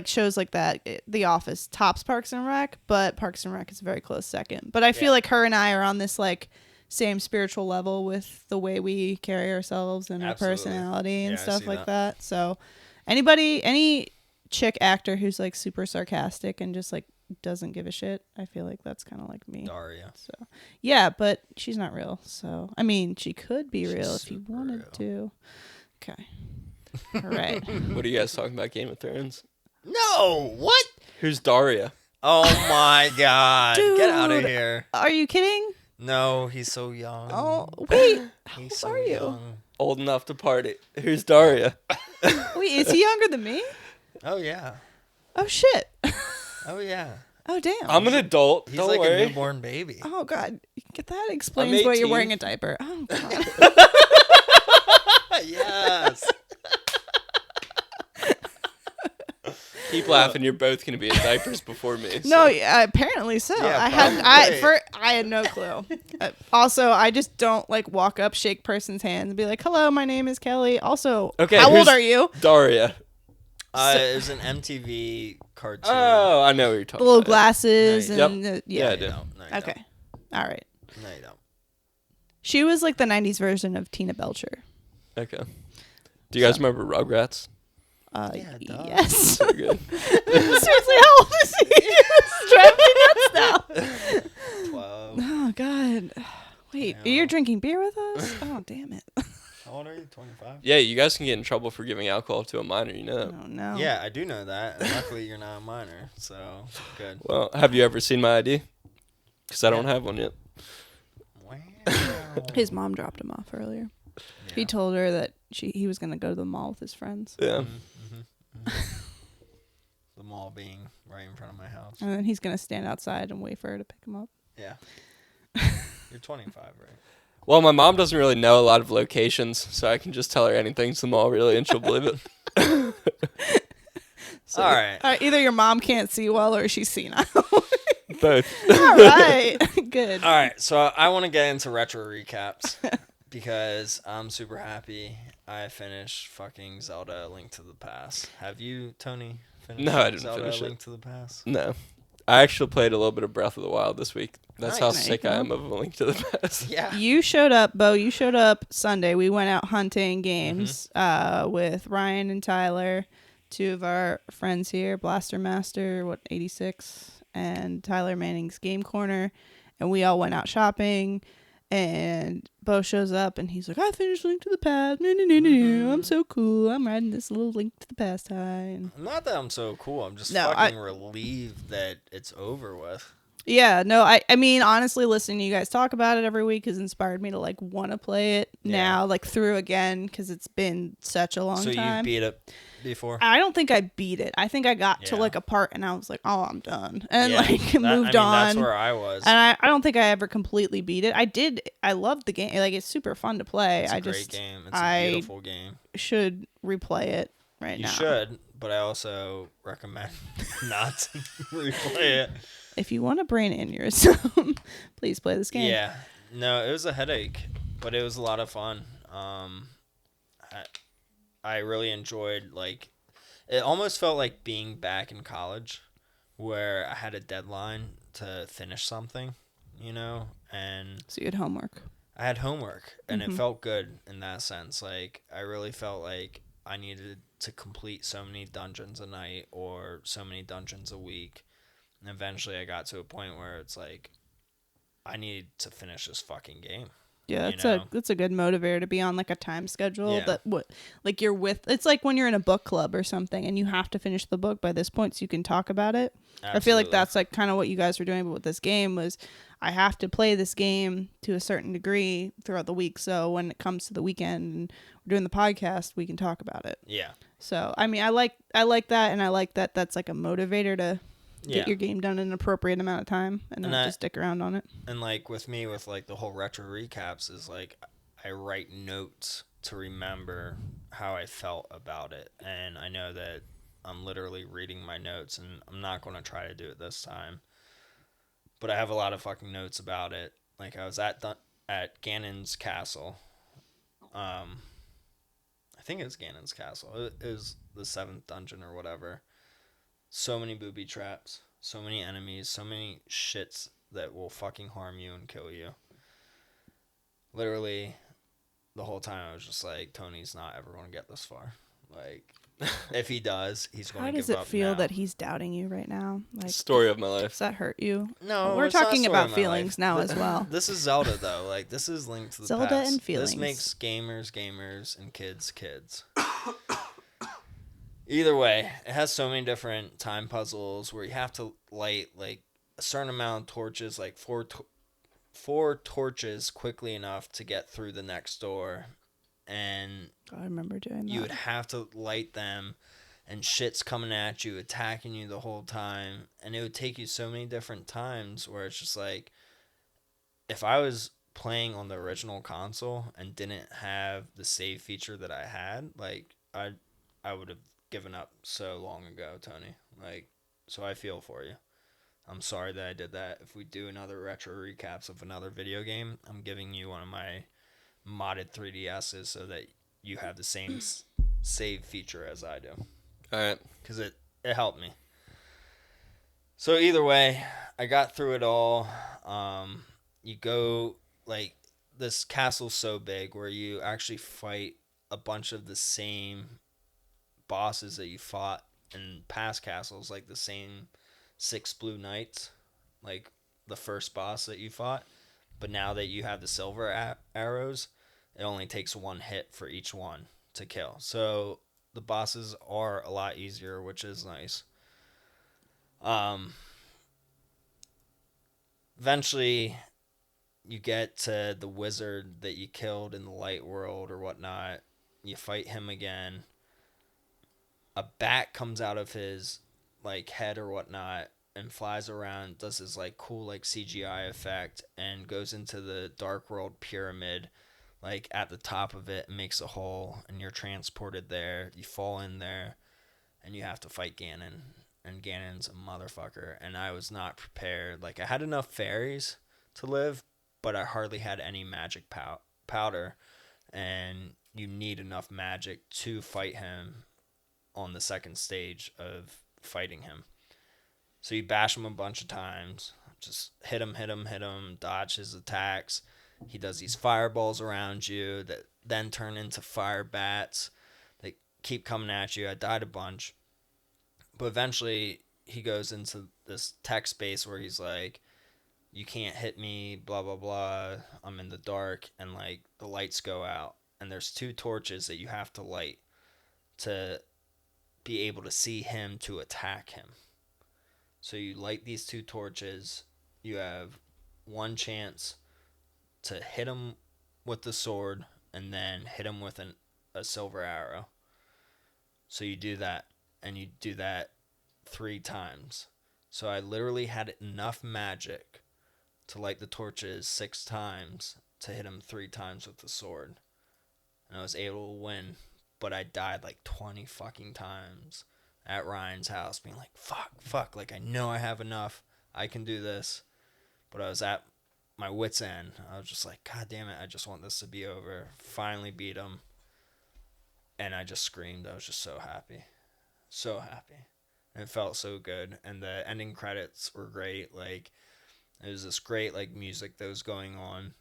shows like that, The Office tops Parks and Rec, but Parks and Rec is a very close second. But I feel Yeah. like her and I are on this like same spiritual level with the way we carry ourselves and our Absolutely. personality and Yeah, I stuff see like that. that. So, any chick actor who's like super sarcastic and just like doesn't give a shit, I feel like that's kind of like me. Daria. So, yeah, but she's not real. So, I mean, she could be She's real if you super wanted real. to. Okay. All right. What are you guys talking about? Game of Thrones? No. What? Who's Daria? Oh my God. Get out of Dude. here. Are you kidding? No, he's so young. Oh, wait. How He's old so are you? young. Old enough to party. Who's Daria? Wait, is he younger than me? Oh yeah. Oh, shit. Oh yeah. Oh, damn. I'm an adult. He's Don't like worry. a newborn baby. Oh, God. Get that explains why you're 18. wearing a diaper. Oh, God. Yes. Keep laughing. You're both gonna be in diapers before me. No, yeah, apparently so. Yeah, I had no clue. Also, I just don't like walk up, shake person's hands, and be like, "Hello, my name is Kelly." Also, Okay, how old who's- are you? Daria. It was an MTV cartoon. Oh, I know what you're The talking little about. glasses Nice. and Yeah, yeah. I do. No, you Okay, all right. Don't. No, you don't. She was like the '90s version of Tina Belcher. Okay. Do you guys remember Rugrats? Yeah, duh. Yes. So good. Seriously, how old is he? It's driving me nuts now. 12. Oh God. Wait, Yeah. you're drinking beer with us? Oh, damn it. How old are you? 25? Yeah, you guys can get in trouble for giving alcohol to a minor. You know that. Oh no. Yeah, I do know that. And luckily, you're not a minor, so good. Well, have you ever seen my ID? Because I don't have one yet. Wow. His mom dropped him off earlier. He told her that he was gonna go to the mall with his friends, Yeah. The mall being right in front of my house. and then he's gonna stand outside and wait for her to pick him up. Yeah. You're 25, right? Well, my mom doesn't really know a lot of locations, so I can just tell her anything's the mall, really, and she'll believe it. So, All right. either your mom can't see well or she's senile. Both. All right. Good. All right, so I want to get into retro recaps because I'm super happy I finished fucking Zelda: A Link to the Past. Have you, Tony, finished No, I didn't Zelda: finish A it. Link to the Past? No. I actually played a little bit of Breath of the Wild this week. That's how Nice. sick I am of A Link to the Past. Yeah. You showed up, Bo. You showed up Sunday. We went out hunting games with Ryan and Tyler, two of our friends here, Blaster Master, 86, and Tyler Manning's Game Corner. And we all went out shopping. And Bo shows up and he's like, I finished Link to the Past. I'm so cool. I'm riding this little Link to the Past high. And Not that I'm so cool. I'm just No, fucking relieved that it's over with. yeah, no, I mean, honestly, listening to you guys talk about it every week has inspired me to like want to play it now, like through again, because it's been such a long So time. you beat it before? I don't think I beat it. I think I got to Yeah. like a part and I was like, oh, I'm done. And Yeah, like moved on. That's where I was. And I don't think I ever completely beat it. I loved the game. Like, it's super fun to play. It's a I great just game. It's a beautiful game. should replay it right You now. should, but I also recommend not to replay it. If you want a brain aneurysm, please play this game. Yeah. No, it was a headache, but it was a lot of fun. I really enjoyed, like, it almost felt like being back in college where I had a deadline to finish something, you know, and So you had homework. I had homework, and it felt good in that sense. Like, I really felt like I needed to complete so many dungeons a night or so many dungeons a week. And eventually I got to a point where it's like, I need to finish this fucking game. Yeah, you that's a good motivator to be on like a time schedule Yeah. that like you're with. It's like when you're in a book club or something and you have to finish the book by this point so you can talk about it. I feel like Absolutely. that's like kind of what you guys were doing, but with this game was I have to play this game to a certain degree throughout the week. So when it comes to the weekend and we're doing the podcast, we can talk about it. Yeah. So I mean, I like that, and I like that that's like a motivator to Yeah. get your game done in an appropriate amount of time and And not I- just stick around on it. And like with me, with like the whole retro recaps, is like I write notes to remember how I felt about it. And I know that I'm literally reading my notes, and I'm not going to try to do it this time. But I have a lot of fucking notes about it. Like I was at Ganon's castle. I think it was Ganon's castle. It was the 7th dungeon or whatever. So many booby traps, so many enemies, so many shits that will fucking harm you and kill you. Literally, the whole time I was just like, Tony's not ever going to get this far. Like, if he does, he's going How to give does up it feel now. that he's doubting you right now? Like, Story of my life. does that hurt you? No, We're it's not talking story about of my feelings life. now as well. This is Zelda, though. Like, this is Link to the Zelda Past. and feelings. This makes gamers, and kids. Either way, it has so many different time puzzles where you have to light, like, a certain amount of torches, like 4 torches quickly enough to get through the next door, and I remember doing that. you would have to light them, and shit's coming at you, attacking you the whole time, and it would take you so many different times where it's just like, if I was playing on the original console and didn't have the save feature that I had, like I would have given up so long ago, Tony. Like, so I feel for you. I'm sorry that I did that. If we do another retro recaps of another video game, I'm giving you one of my modded 3DSs so that you have the same save feature as I do. All right. Because it helped me. So either way, I got through it all. You go, like, this castle's so big where you actually fight a bunch of the same bosses that you fought in past castles, like the same 6 blue knights, like the first boss that you fought. But now that you have the silver arrows, it only takes 1 hit for each one to kill. So the bosses are a lot easier, which is nice. Eventually, you get to the wizard that you killed in the light world or whatnot. You fight him again. A bat comes out of his like head or whatnot and flies around, does his like cool like CGI effect, and goes into the Dark World pyramid, like at the top of it, and makes a hole, and you're transported there. You fall in there, and you have to fight Ganon. And Ganon's a motherfucker, and I was not prepared. Like, I had enough fairies to live, but I hardly had any magic powder, and you need enough magic to fight him on the second stage of fighting him. So you bash him a bunch of times, just hit him, dodge his attacks. He does these fireballs around you that then turn into fire bats. They keep coming at you. I died a bunch. But eventually, he goes into this tech space where he's like, you can't hit me, blah, blah, blah. I'm in the dark, and, like, the lights go out. And there's 2 torches that you have to light to be able to see him to attack him. So you light these 2 torches. You have 1 chance to hit him with the sword and then hit him with a silver arrow. So you do that. And you do that 3 times. So I literally had enough magic to light the torches 6 times to hit him 3 times with the sword. And I was able to win, but I died like 20 fucking times at Ryan's house, being like, fuck, like I know I have enough. I can do this. But I was at my wit's end. I was just like, God damn it, I just want this to be over. Finally beat him. And I just screamed. I was just so happy. So happy. And it felt so good. And the ending credits were great. Like, it was this great like music that was going on.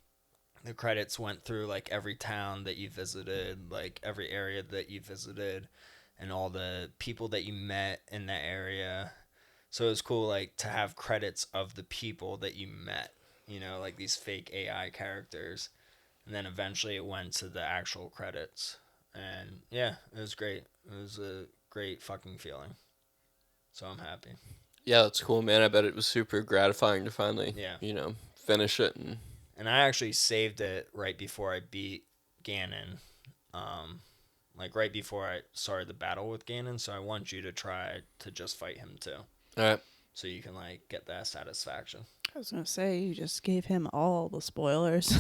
The credits went through like every town that you visited, like every area that you visited, and all the people that you met in that area. So it was cool like to have credits of the people that you met, you know, like these fake AI characters. And then eventually it went to the actual credits. And yeah, it was great. It was a great fucking feeling. So I'm happy. Yeah, that's cool, man. I bet it was super gratifying to finally, Yeah. finish it. And I actually saved it right before I beat Ganon. Like right before I started the battle with Ganon. So I want you to try to just fight him too. All right. So you can like get that satisfaction. I was going to say, you just gave him all the spoilers.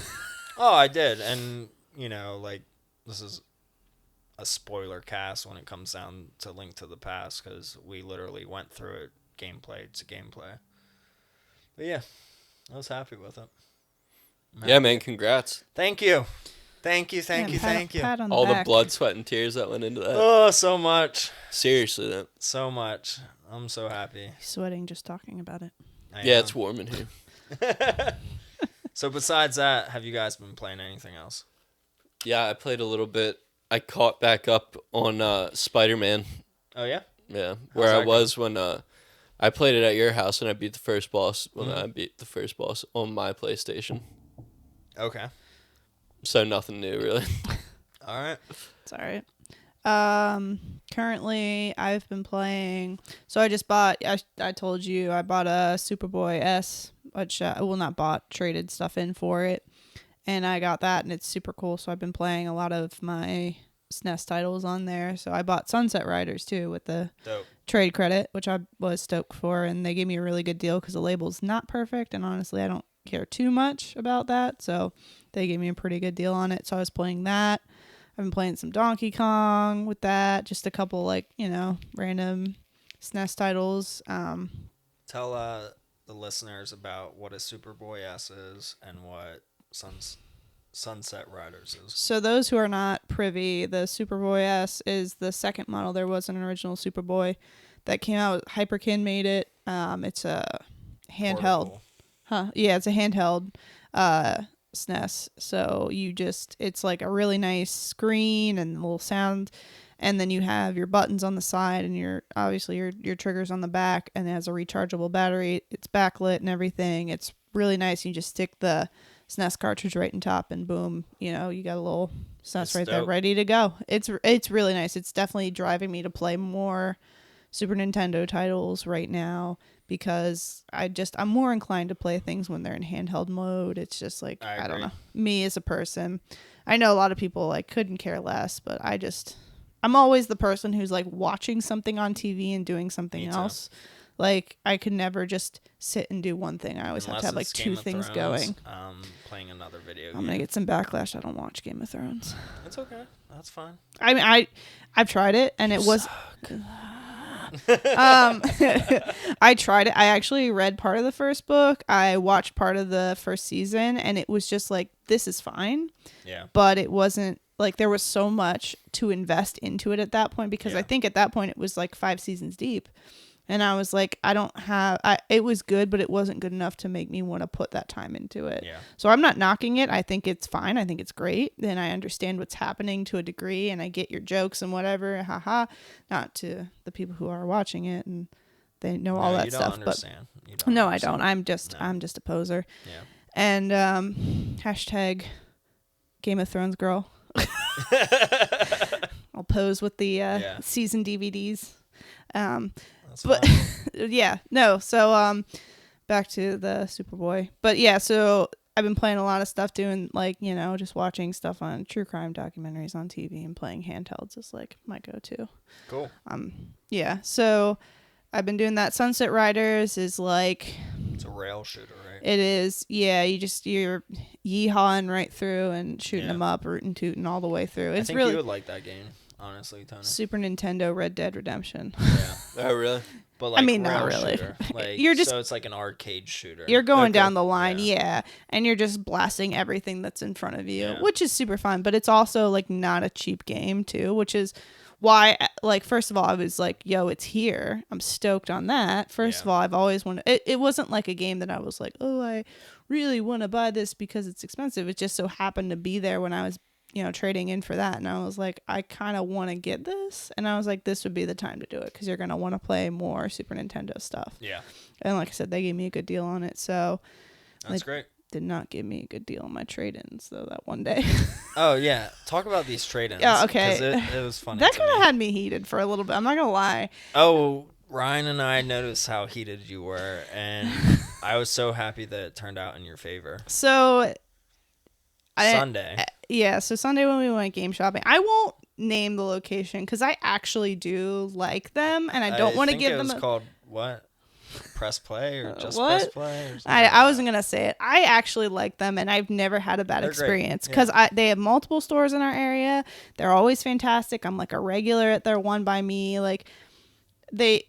Oh, I did. And, like this is a spoiler cast when it comes down to Link to the Past, because we literally went through it gameplay to gameplay. But yeah, I was happy with it. Yeah, man, congrats. Thank you. Thank you. Pat on All the back. blood, sweat, and tears that went into that. Oh, so much. Seriously, though. So much. I'm so happy. He's sweating just talking about it. Yeah, it's warm in here. So besides that, have you guys been playing anything else? Yeah, I played a little bit. I caught back up on Spider-Man. Oh, yeah? Yeah, where I was when I played it at your house and I beat the first boss I beat the first boss on my PlayStation. Okay. So nothing new, really. All right. It's all right. Currently, I've been playing. So I just bought. I told you I bought a Superboy S which not bought, traded stuff in for it. And I got that, and it's super cool. So I've been playing a lot of my SNES titles on there. So I bought Sunset Riders too with the Dope. trade credit, which I was stoked for, and they gave me a really good deal because the label's not perfect, and honestly I don't care too much about that, so they gave me a pretty good deal on it. So I was playing that. I've been playing some Donkey Kong with that, just a couple random SNES titles. Tell the listeners about what a Superboy S is and what Sunset Riders is. So those who are not privy, the Superboy S is the second model. There was an original Superboy that came out. Hyperkin made it. It's a handheld. Portable. Yeah, it's a handheld SNES. So it's like a really nice screen and a little sound. And then you have your buttons on the side and your triggers on the back, and it has a rechargeable battery. It's backlit and everything. It's really nice. You just stick the SNES cartridge right in top, and boom, you got a little SNES right there ready to go. It's really nice. It's definitely driving me to play more Super Nintendo titles right now because I'm more inclined to play things when they're in handheld mode. It's just like, I don't know. Me as a person, I know a lot of people like couldn't care less, but I'm always the person who's like watching something on TV and doing something else. Like I could never just sit and do one thing. I always have to have like two things going. Playing another video game. I'm gonna get some backlash. I don't watch Game of Thrones. That's okay. That's fine. I mean, I've tried it and it was. I tried it. I actually read part of the first book. I watched part of the first season, and it was just like, this is fine. Yeah. But it wasn't like there was so much to invest into it at that point because I think at that point it was like 5 seasons deep. And I was like, it was good, but it wasn't good enough to make me want to put that time into it. Yeah. So I'm not knocking it. I think it's fine. I think it's great. Then I understand what's happening to a degree, and I get your jokes and whatever. Haha. Not to the people who are watching it and they know all that stuff. Understand. But no, I don't. I'm just a poser. Yeah. And hashtag Game of Thrones girl. I'll pose with the season DVDs. But yeah, no. So back to the Superboy. But yeah, so I've been playing a lot of stuff, doing like just watching stuff on true crime documentaries on TV, and playing handhelds is like my go-to. Cool. Yeah. So I've been doing that. Sunset Riders is like, it's a rail shooter, right? It is. Yeah. You're yeehawing right through and shooting them up, rootin' tootin' all the way through. It's I think really, you would like that game. Honestly, Tony. Super Nintendo Red Dead Redemption. Yeah. Oh, really? But like, I mean, not really. Like, so it's like an arcade shooter. You're going down the line, and you're just blasting everything that's in front of you, which is super fun. But it's also like not a cheap game too, which is why, like, first of all, I was like, yo, it's here. I'm stoked on that. First of all, I've always wanted. It wasn't like a game that I was like, oh, I really want to buy this because it's expensive. It just so happened to be there when I was trading in for that, and I was like, I kind of want to get this, and I was like, this would be the time to do it because you're gonna want to play more Super Nintendo stuff. Yeah. And like I said, they gave me a good deal on it, so that's great. Did not give me a good deal on my trade-ins though that one day. Oh yeah, talk about these trade-ins. Yeah, okay. 'Cause it was funny. That kind of had me heated for a little bit. I'm not gonna lie. Oh, Ryan and I noticed how heated you were, and I was so happy that it turned out in your favor. So Sunday. So Sunday when we went game shopping, I won't name the location because I actually do like them, and I don't want to give them. It was called what? Press play or just what? press play? Or I wasn't gonna say it. I actually like them, and I've never had a bad experience because they have multiple stores in our area. They're always fantastic. I'm like a regular at their One by Me. Like they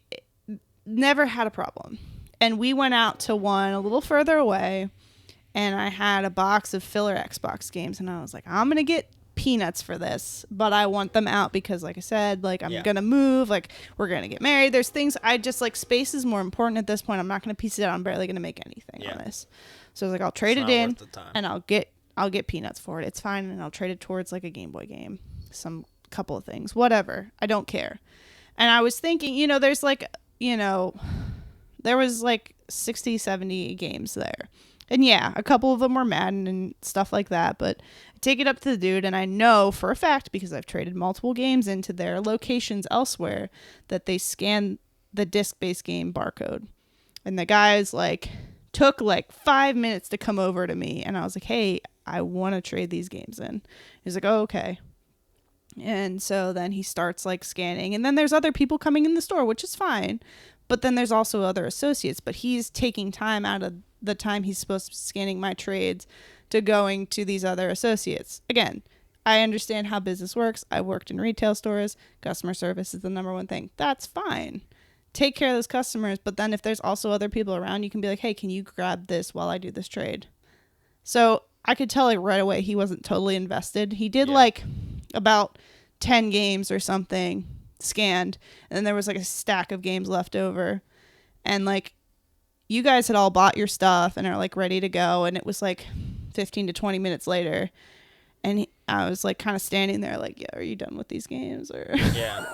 never had a problem, and we went out to one a little further away. And I had a box of filler Xbox games, and I was like, I'm going to get peanuts for this, but I want them out because, like I said, like I'm going to move, like we're going to get married. There's things I just like, space is more important at this point. I'm not going to piece it out. I'm barely going to make anything on this. So I was like, I'll trade it in and I'll get peanuts for it. It's fine. And I'll trade it towards like a Game Boy game, some couple of things, whatever. I don't care. And I was thinking, there's like, there was like 60, 70 games there. And yeah, a couple of them were Madden and stuff like that, but I take it up to the dude, and I know for a fact, because I've traded multiple games into their locations elsewhere, that they scan the disc-based game barcode. And the guy's like, took like 5 minutes to come over to me, and I was like, hey, I want to trade these games in. He's like, oh, okay. And so then he starts like scanning, and then there's other people coming in the store, which is fine. But then there's also other associates, but he's taking time out of the time he's supposed to be scanning my trades to going to these other associates. Again, I understand how business works. I worked in retail stores. Customer service is the number one thing. That's fine. Take care of those customers. But then if there's also other people around, you can be like, hey, can you grab this while I do this trade? So I could tell like right away he wasn't totally invested. He did like about 10 games or something scanned, and then there was like a stack of games left over, and like you guys had all bought your stuff and are like ready to go, and it was like 15 to 20 minutes later, and I was like kind of standing there like, yeah, are you done with these games? Or Yeah.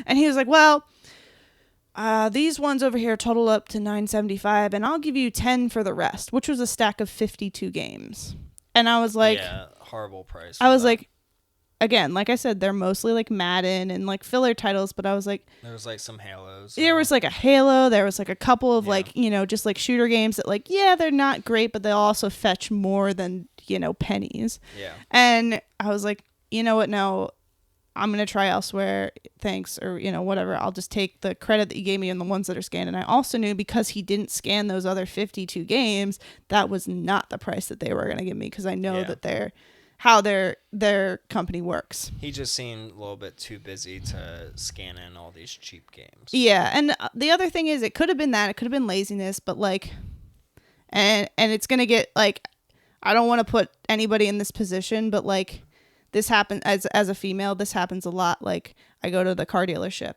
And he was like, well, these ones over here total up to $9.75, and I'll give you 10 for the rest, which was a stack of 52 games. And I was like, yeah, horrible price. I was like, again, like I said, they're mostly like Madden and like filler titles, but I was like, there was like some Halos. there was like a Halo, there was like a couple of like, you know, just like shooter games that like, yeah, they're not great, but they'll also fetch more than, you know, pennies. Yeah. And I was like, you know what, no, I'm going to try elsewhere. Thanks. Or, you know, whatever. I'll just take the credit that you gave me on the ones that are scanned. And I also knew because he didn't scan those other 52 games, that was not the price that they were going to give me, because I know that how their company works. He just seemed a little bit too busy to scan in all these cheap games. Yeah, and the other thing is, it could have been that, it could have been laziness, but like, and it's gonna get like, I don't want to put anybody in this position, but like, this happens as a female, this happens a lot. Like, I go to the car dealership,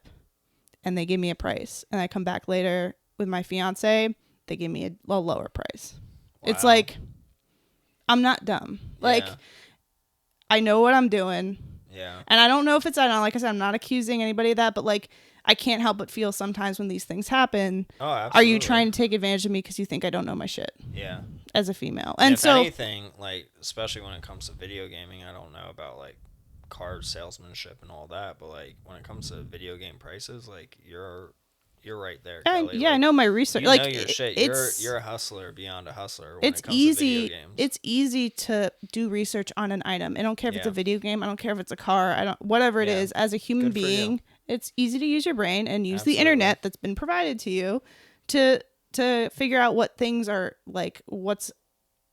and they give me a price, and I come back later with my fiance, they give me a lower price. Wow. It's like, I'm not dumb. Like. Yeah. I know what I'm doing. Yeah. And I don't know if it's, I don't, like I said, I'm not accusing anybody of that, but like, I can't help but feel sometimes when these things happen. Oh, absolutely. Are you trying to take advantage of me because you think I don't know my shit? Yeah. As a female. And if so anything, like, especially when it comes to video gaming, I don't know about like car salesmanship and all that, but like when it comes to video game prices, like you're right there, Kelly. Yeah, like, I know my research. You like, know your shit. You're a hustler beyond a hustler when it comes to video games. It's easy to do research on an item. I don't care if it's a video game. I don't care if it's a car. Whatever it is. As a human being, it's easy to use your brain and use the internet that's been provided to you to figure out what things are like, what's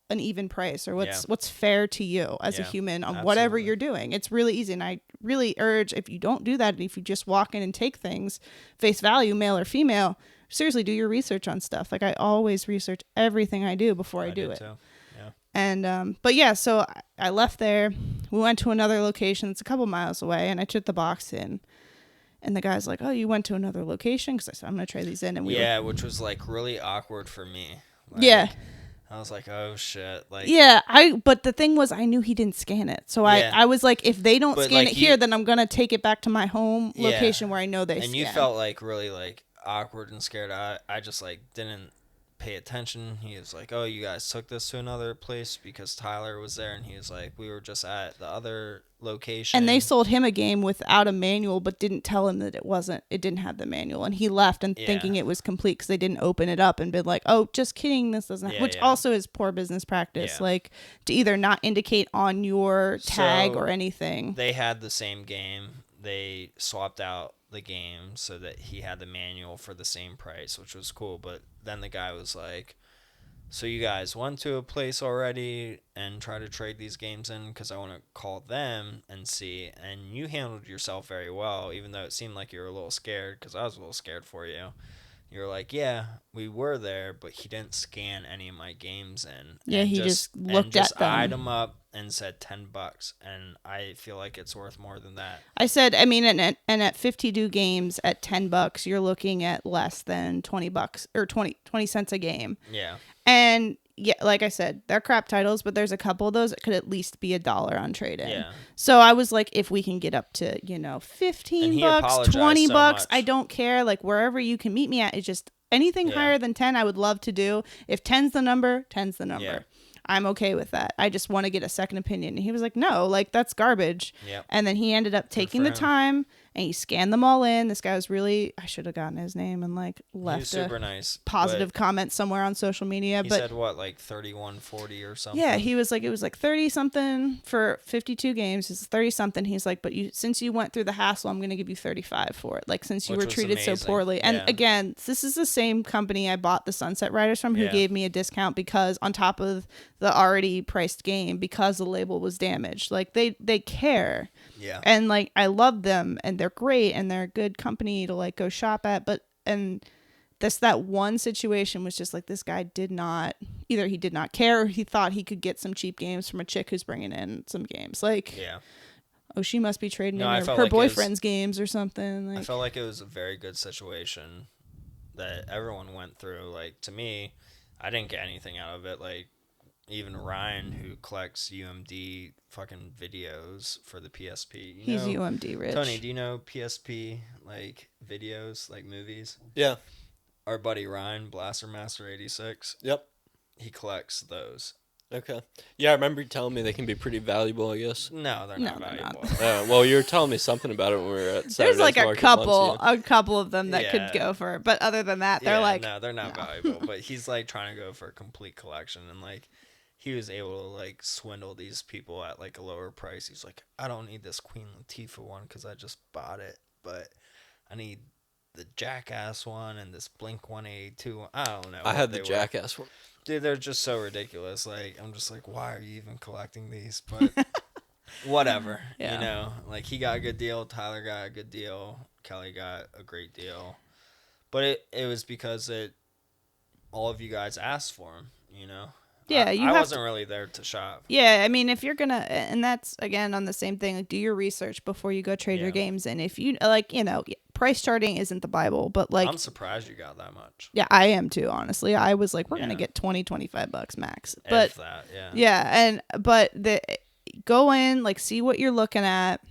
an even price or what's fair to you as a human on whatever you're doing. It's really easy, and I really urge, if you don't do that, and if you just walk in and take things face value, male or female, seriously do your research on stuff. Like, I always research everything I do before I do it. Too. Yeah. And but yeah, so I left there. We went to another location that's a couple miles away, and I took the box in. And the guy's like, "Oh, you went to another location?" Because I said, "I'm gonna try these in." And which was like really awkward for me. Like, I was like, oh shit, like but the thing was, I knew he didn't scan it, so I was like, if they don't scan it here, then I'm gonna take it back to my home location where I know they scan. And you felt like really like awkward and scared. I just like didn't pay attention. He was like, oh, you guys took this to another place because Tyler was there, and he was like, we were just at the other location. And they sold him a game without a manual, but didn't tell him that it didn't have the manual, and he left and thinking it was complete because they didn't open it up and been like, oh, just kidding, this doesn't which also is poor business practice, like to either not indicate on your tag or anything. They had the same game. They swapped out the game so that he had the manual for the same price, which was cool. But then the guy was like, so you guys went to a place already and try to trade these games in, because I want to call them and see. And you handled yourself very well, even though it seemed like you were a little scared, because I was a little scared for you. You were like, yeah, we were there, but he didn't scan any of my games in. Yeah, he just looked at them. Eyed them up and said $10, and I feel like it's worth more than that. I said, I mean, and at 52 games at $10, you're looking at less than $20 or 20 cents a game. Yeah. And yeah, like I said, they're crap titles, but there's a couple of those that could at least be $1 on trade-in. Yeah. So I was like, if we can get up to, $15, $20, I don't care. Like, wherever you can meet me at, it's just anything higher than 10, I would love to do. If 10's the number, 10's the number. Yeah. I'm okay with that. I just want to get a second opinion. And he was like, no, like, that's garbage. Yep. And then he ended up taking the time, and he scanned them all in. This guy was really, I should have gotten his name and like He was left super a nice. positive comment somewhere on social media. He But said what, like 31-40 or something? yeah, he was like, it was like 30 something for 52 games. It's 30 something. He's like, but since you went through the hassle, I'm going to give you 35 for it. Like, since you Which were was treated so amazing. poorly. And Yeah. again, this is the same company I bought the Sunset Riders from, who Yeah. gave me a discount because on top of the already priced game, because the label was damaged. Like, they care. Yeah. And like, I love them and they're great and they're a good company to like go shop at. And that one situation was just like, this guy did not, either he did not care or he thought he could get some cheap games from a chick who's bringing in some games. Like, Yeah. oh, she must be trading No, I in felt her like it was- boyfriend's games or something. I Like, felt like it was a very good situation that everyone went through. Like, to me, I didn't get anything out of it. Like, even Ryan, who collects UMD fucking videos for the PSP. he's UMD rich. Tony, do you know PSP, like, videos, like movies? Yeah. Our buddy Ryan, Blaster Master 86, Yep. he collects those. Okay. Yeah, I remember you telling me they can be pretty valuable, I guess. No, they're No, not they're not. valuable. Well, you were telling me something about it when we were at There's Saturday's like a Market couple of them that Yeah. could go for it. But other than that, they're Yeah, like, no, they're not no. valuable. But he's like trying to go for a complete collection, and like he was able to like swindle these people at like a lower price. He's like, I don't need this Queen Latifah one because I just bought it, but I need the Jackass one and this Blink 182 one. I don't know. I what had the they were. Jackass one. Dude, they're just so ridiculous. Like, I'm just like, why are you even collecting these? But whatever, Yeah. you know. Like, he got a good deal. Tyler got a good deal. Kelly got a great deal. But it was because all of you guys asked for them, you know. Yeah, I have wasn't really there to shop. Yeah, I mean, if you're gonna, and that's again on the same thing, like do your research before you go trade your Yeah. games. And if you like, price charting isn't the Bible, but like, I'm surprised you got that much. yeah, I am too, honestly. I was like, we're gonna Yeah. get $20-25 max. But If that, yeah. yeah, but go in, like, see what you're looking at.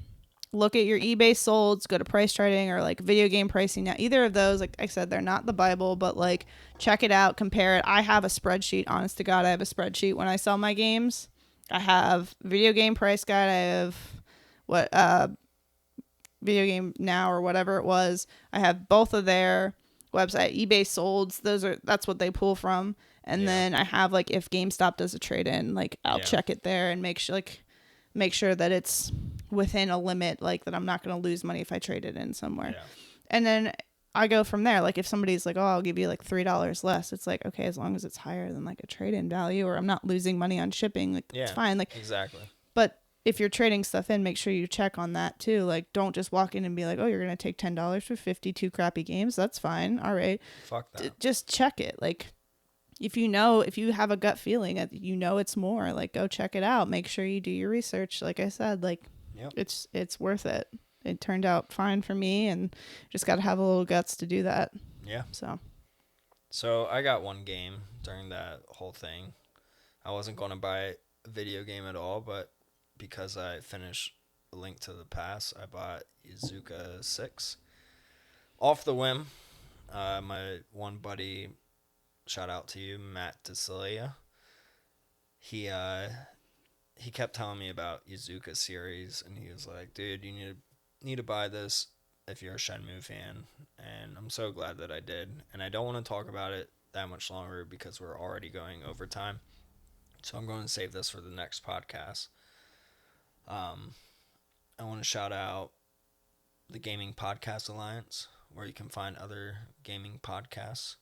Look at your eBay solds, go to price charting or like video game pricing. Now, either of those, like I said, they're not the Bible, but like check it out, compare it. I have a spreadsheet. Honest to God, I have a spreadsheet when I sell my games. I have video game price guide. I have Video Game Now or whatever it was. I have both of their website, eBay solds. That's what they pull from. And Yeah. then I have like if GameStop does a trade in, like I'll Yeah. check it there and make sure that it's within a limit, like that I'm not going to lose money if I trade it in somewhere. Yeah. And then I go from there. Like if somebody's like, oh, I'll give you like $3 less. It's like, okay, as long as it's higher than like a trade-in value or I'm not losing money on shipping, like Yeah. it's fine. Like, Exactly. but if you're trading stuff in, make sure you check on that too. Like don't just walk in and be like, oh, you're going to take $10 for 52 crappy games. That's fine. All right. Fuck that. Just check it. Like if you have a gut feeling that it's more, like go check it out. Make sure you do your research. Like I said, like Yep. it's worth it. It turned out fine for me and just got to have a little guts to do that. Yeah. So, I got one game during that whole thing. I wasn't going to buy a video game at all, but because I finished A Link to the Past, I bought Yakuza 6 off the whim. My one buddy, shout out to you, Matt DeCilia. He kept telling me about Yakuza series, and he was like, "Dude, you need to buy this if you're a Shenmue fan." And I'm so glad that I did. And I don't want to talk about it that much longer because we're already going over time. So I'm going to save this for the next podcast. I want to shout out the Gaming Podcast Alliance, where you can find other gaming podcasts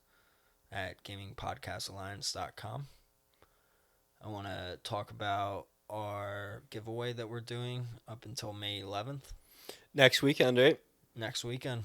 at gamingpodcastalliance.com. I want to talk about our giveaway that we're doing up until May 11th. Next weekend, right? Next weekend.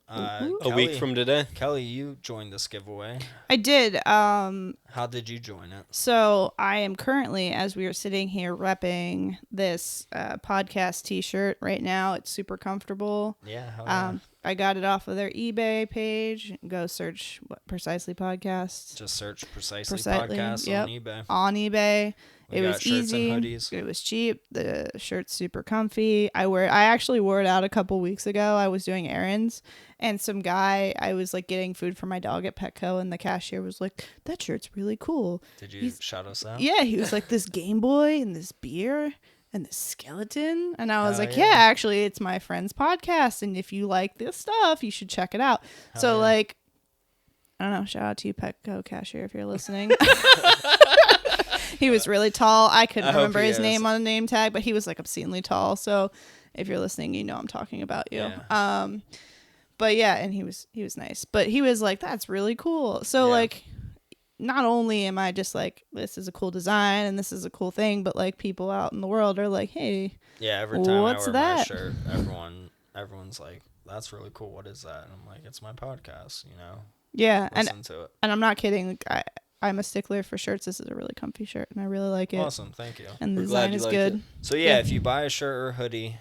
A week from today. Kelly, you joined this giveaway. I did. How did you join it? So I am currently, as we are sitting here, repping this podcast T-shirt right now. It's super comfortable. Yeah. Hell yeah. I got it off of their eBay page. Go search Precisely Podcast Just search Precisely Precisely, Podcast yep. on eBay. on eBay. We It got was shirts and easy. hoodies. It was cheap. The shirt's super comfy. I actually wore it out a couple weeks ago. I was doing errands, and some guy, I was like getting food for my dog at Petco, and the cashier was like, "That shirt's really cool." Did you shout us out? Yeah, he was like, "This Game Boy and this beer." and the skeleton. And I was Oh, like, yeah. yeah, actually, it's my friend's podcast. And if you like this stuff, you should check it out. Hell So, yeah. like, I don't know. Shout out to you, Petco Cashier, if you're listening. He was really tall. I couldn't I hope remember he his is. name on the name tag, but he was like obscenely tall. So if you're listening, you know I'm talking about you. Yeah. But yeah, and he was nice. But he was like, that's really cool. So Yeah. like, not only am I just like, this is a cool design and this is a cool thing, but like people out in the world are like, hey, Yeah, every time What's I wear my that? shirt, everyone's like, "That's really cool. What is that?" And I'm like, "It's my podcast. You know, yeah. listen to it." And I'm not kidding. Like, I'm a stickler for shirts. This is a really comfy shirt and I really like it. Awesome, thank you. And the We're glad design you is like good. it. So yeah, if you buy a shirt or a hoodie,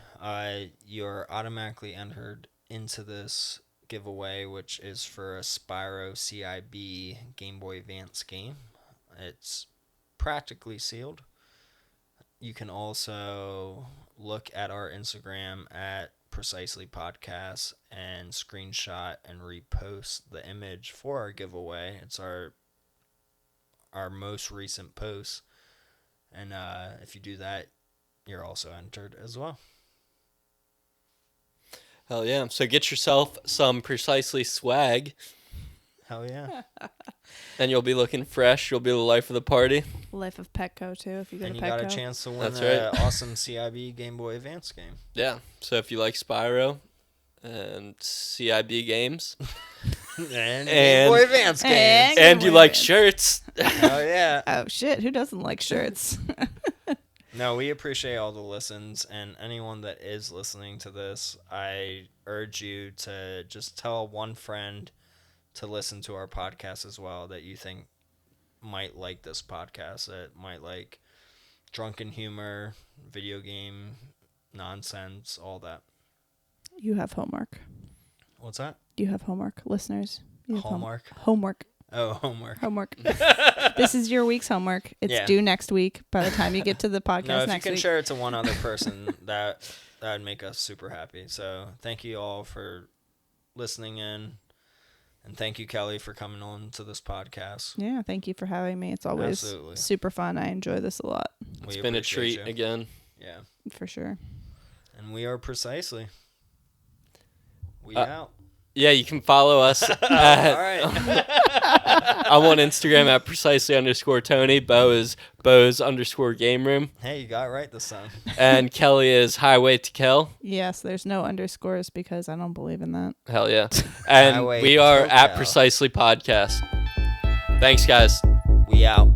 you're automatically entered into this giveaway, which is for a Spyro CIB Game Boy Advance game. It's practically sealed. You can also look at our Instagram at Precisely Podcast and screenshot and repost the image for our giveaway. It's our most recent post. And if you do that, you're also entered as well. Hell yeah. So get yourself some Precisely swag, Hell yeah. and you'll be looking fresh. You'll be the life of the party. Life of Petco too, if you go And to you Petco. got a chance to win That's the right. awesome CIB Game Boy Advance game. Yeah. So if you like Spyro and CIB games, And Game Boy Advance games. And- and you Boy like Advance. shirts, Hell yeah. Oh shit! Who doesn't like shirts? No, we appreciate all the listens, and anyone that is listening to this, I urge you to just tell one friend to listen to our podcast as well that you think might like this podcast, that might like drunken humor, video game nonsense, all that. You have homework. What's that? You have homework, listeners. You have Hallmark? Homework. Oh, homework. Homework. This is your week's homework. It's Yeah. due next week. By the time you get to the podcast No, if you next can week. share it to one other person, that would make us super happy. So thank you all for listening in, and thank you, Kelly, for coming on to this podcast. Yeah, thank you for having me. It's always Absolutely. super fun. I enjoy this a lot, it's We been a appreciate treat you. again. Yeah, for sure. and we are Precisely. We Uh, out. Yeah, you can follow us All at, right. I'm on Instagram at precisely_Tony. Bo is Bo's_game room. Hey, you got it right this time. And Kelly is Highway to Kel. Yes, there's no underscores because I don't believe in that. Hell yeah. And Highway we are to at Kel. Precisely Podcast. Thanks, guys. We out.